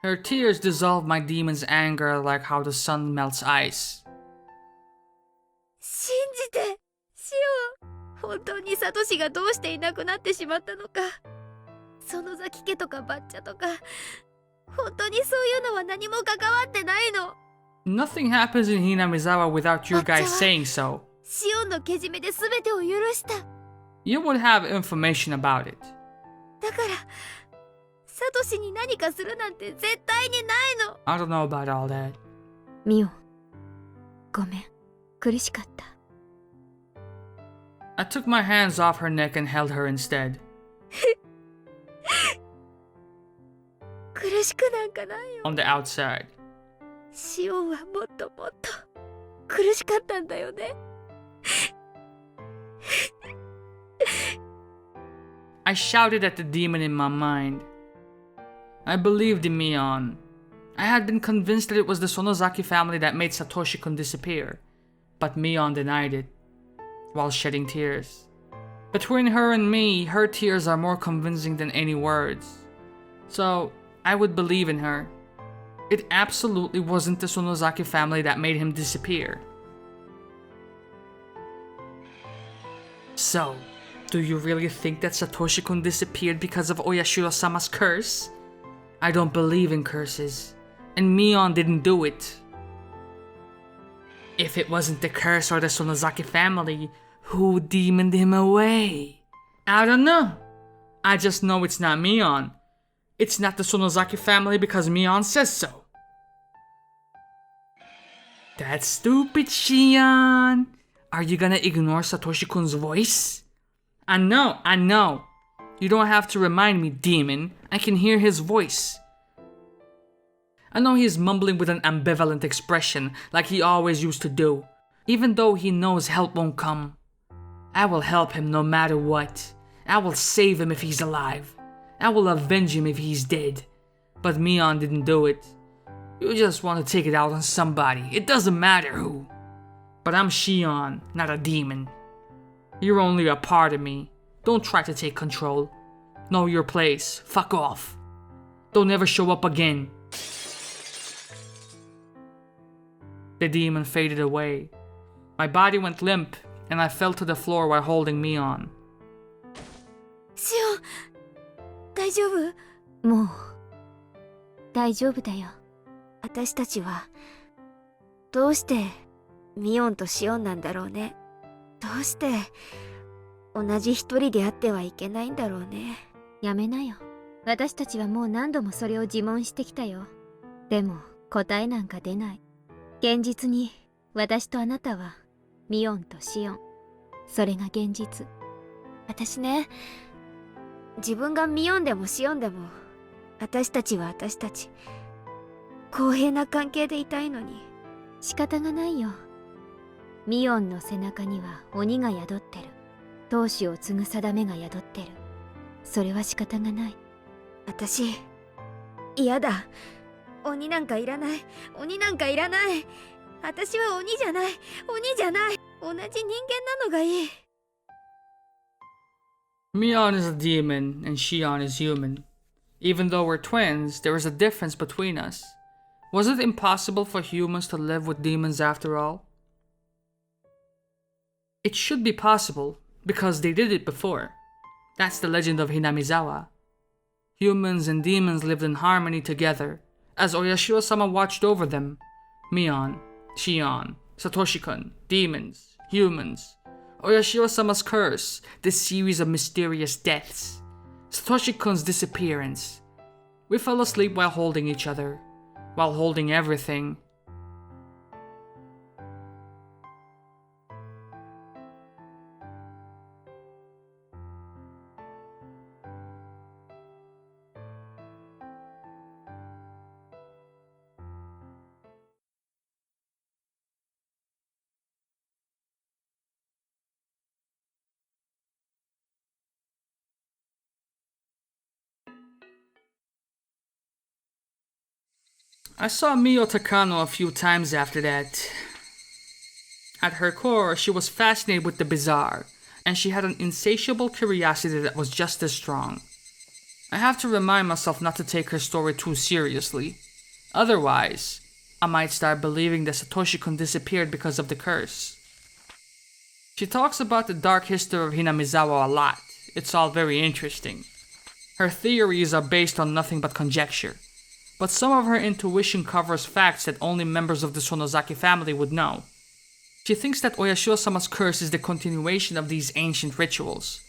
Her tears dissolved my demon's anger like how the sun melts ice. 信じて、シオン。本当にサトシがどうしていなくなってしまったのか。園崎家とかバッチャとか、本当にそういうのは何も関わってないの。Nothing happens in Hinamizawa without you guys saying so. シオンのけじめで全てを許した。You would have information about it. だから、サトシに何かするなんて絶対にないの。I don't know about all that. ミオン、ごめん、苦しかった。I took my hands off her neck and held her instead. 苦しくなんかないよ。On the outside. シオンはもっともっと苦しかったんだよね。I shouted at the demon in my mind. I believed in Mion. I had been convinced that it was the Sonozaki family that made Satoshi-kun disappear, but Mion denied it, while shedding tears. Between her and me, her tears are more convincing than any words. So, I would believe in her. It absolutely wasn't the Sonozaki family that made him disappear. So, do you really think that Satoshi-kun disappeared because of Oyashiro-sama's curse? I don't believe in curses, and Mion didn't do it. If it wasn't the curse or the Sonozaki family, who demoned him away? I don't know. I just know it's not Mion. It's not the Sonozaki family because Mion says so. That's stupid, Shion. Are you gonna ignore Satoshi-kun's voice? I know. You don't have to remind me, demon. I can hear his voice. I know he's mumbling with an ambivalent expression like he always used to do, even though he knows help won't come. I will help him no matter what. I will save him if he's alive. I will avenge him if he's dead. But Mion didn't do it. You just want to take it out on somebody. It doesn't matter who. But I'm Shion, not a demon. You're only a part of me. Don't try to take control. Know your place. Fuck off. Don't ever show up again. The demon faded away. My body went limp, and I fell to the floor while holding Mion. シオン、大丈夫？もう、大丈夫だよ。私たちは、どうしてミオンとシオンなんだろうね。どうして同じ一人であってはいけないんだろうね。やめなよ。私たちはもう何度もそれを自問してきたよ。でも答えなんか出ない。現実に私とあなたはミオンとシオン。それが現実。私ね、自分がミオンでもシオンでも、私たちは私たち。公平な関係でいたいのに仕方がないよ。ミオンの背中には鬼が宿ってる。闘志を継ぐ定めが宿ってる。それは仕方がない。私、嫌だ。鬼なんかいらない。鬼なんかいらない。私は鬼じゃない。鬼じゃない。同じ人間なのがいい。Mion is a demon and Shion is human. Even though we're twins, there is a difference between us. Was it impossible for humans to live with demons after all? It should be possible, because they did it before. That's the legend of Hinamizawa. Humans and demons lived in harmony together, as Oyashiro-sama watched over them. Mion, Shion, Satoshi-kun, demons, humans. Oyashiro-sama's curse, this series of mysterious deaths. Satoshi-kun's disappearance. We fell asleep while holding each other, while holding everything. I saw Mio Takano a few times after that. At her core, she was fascinated with the bizarre, and she had an insatiable curiosity that was just as strong. I have to remind myself not to take her story too seriously. Otherwise, I might start believing that Satoshi-kun disappeared because of the curse. She talks about the dark history of Hinamizawa a lot. It's all very interesting. Her theories are based on nothing but conjecture, but some of her intuition covers facts that only members of the Sonozaki family would know. She thinks that Oyashiro-sama's curse is the continuation of these ancient rituals.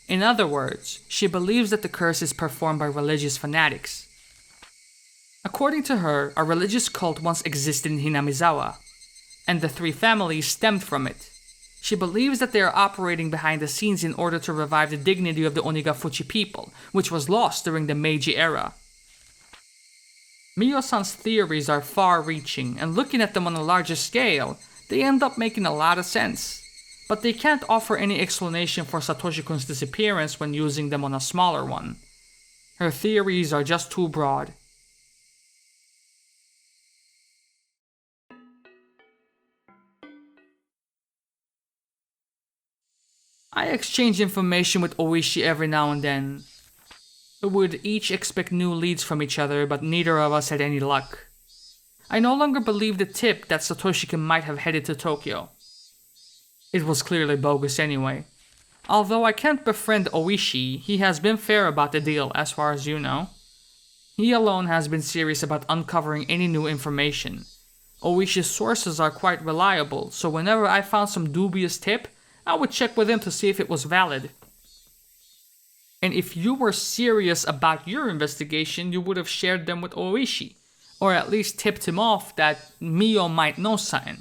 In other words, she believes that the curse is performed by religious fanatics. According to her, a religious cult once existed in Hinamizawa, and the three families stemmed from it. She believes that they are operating behind the scenes in order to revive the dignity of the Onigafuchi people, which was lost during the Meiji era. Mio-san's theories are far-reaching, and looking at them on a larger scale, they end up making a lot of sense. But they can't offer any explanation for Satoshi-kun's disappearance when using them on a smaller one. Her theories are just too broad. I exchange information with Oishi every now and then. We would each expect new leads from each other, but neither of us had any luck. I no longer believe the tip that Satoshi-kun might have headed to Tokyo. It was clearly bogus anyway. Although I can't befriend Oishi, he has been fair about the deal as far as you know. He alone has been serious about uncovering any new information. Oishi's sources are quite reliable, so whenever I found some dubious tip, I would check with him to see if it was valid. And if you were serious about your investigation, you would have shared them with Oishi, or at least tipped him off that Mio might know something.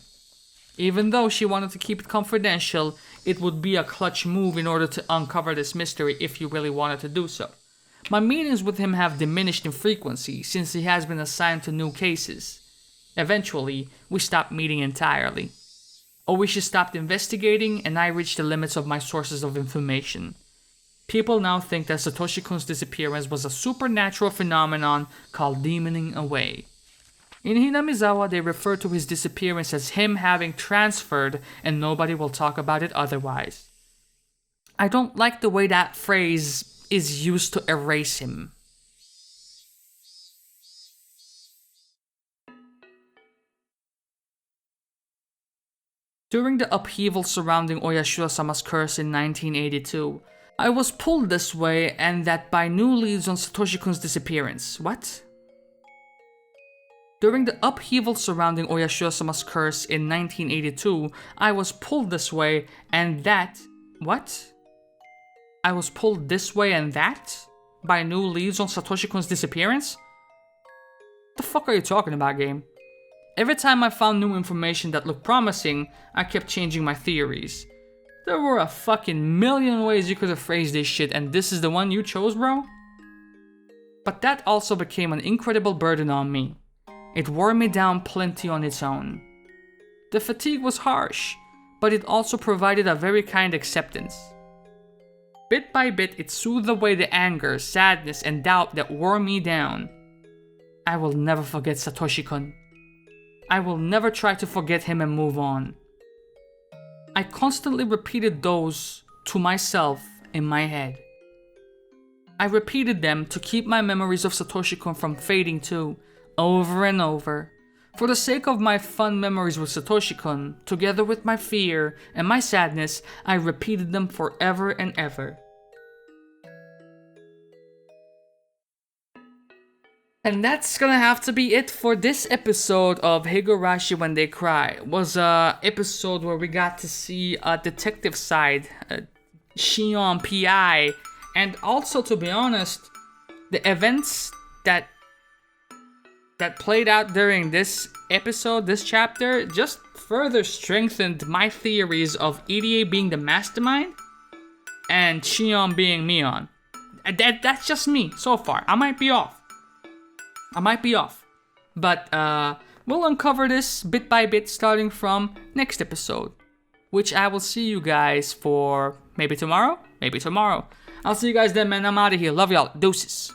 Even though she wanted to keep it confidential, it would be a clutch move in order to uncover this mystery if you really wanted to do so. My meetings with him have diminished in frequency since he has been assigned to new cases. Eventually, we stopped meeting entirely. Oishi stopped investigating, and I reached the limits of my sources of information. People now think that Satoshi-kun's disappearance was a supernatural phenomenon called demoning away. In Hinamizawa, they refer to his disappearance as him having transferred, and nobody will talk about it otherwise. I don't like the way that phrase is used to erase him. During the upheaval surrounding Oyashiro-sama's curse in 1982, I was pulled this way and that by new leads on Satoshi-kun's disappearance. What? During the upheaval surrounding Oyashiro-sama's curse in 1982, I was pulled this way and that... What? I was pulled this way and that? By new leads on Satoshi-kun's disappearance? What the fuck are you talking about, game? Every time I found new information that looked promising, I kept changing my theories. There were a fucking million ways you could have phrased this shit, and this is the one you chose, bro? But that also became an incredible burden on me. It wore me down plenty on its own. The fatigue was harsh, but it also provided a very kind acceptance. Bit by bit, it soothed away the anger, sadness, and doubt that wore me down. I will never forget Satoshi-kun. I will never try to forget him and move on. I constantly repeated those to myself in my head. I repeated them to keep my memories of Satoshi-kun from fading too, over and over. For the sake of my fun memories with Satoshi-kun, together with my fear and my sadness, I repeated them forever and ever. And that's gonna have to be it for this episode of Higurashi When They Cry. It was a episode where we got to see a detective side, Shion PI, and also, to be honest, the events that played out during this episode, this chapter, just further strengthened my theories of EDA being the mastermind and Shion being Mion. That's just me so far. I might be off. But we'll uncover this bit by bit starting from next episode, which I will see you guys for maybe tomorrow. I'll see you guys then, man. I'm out of here. Love y'all. Deuces.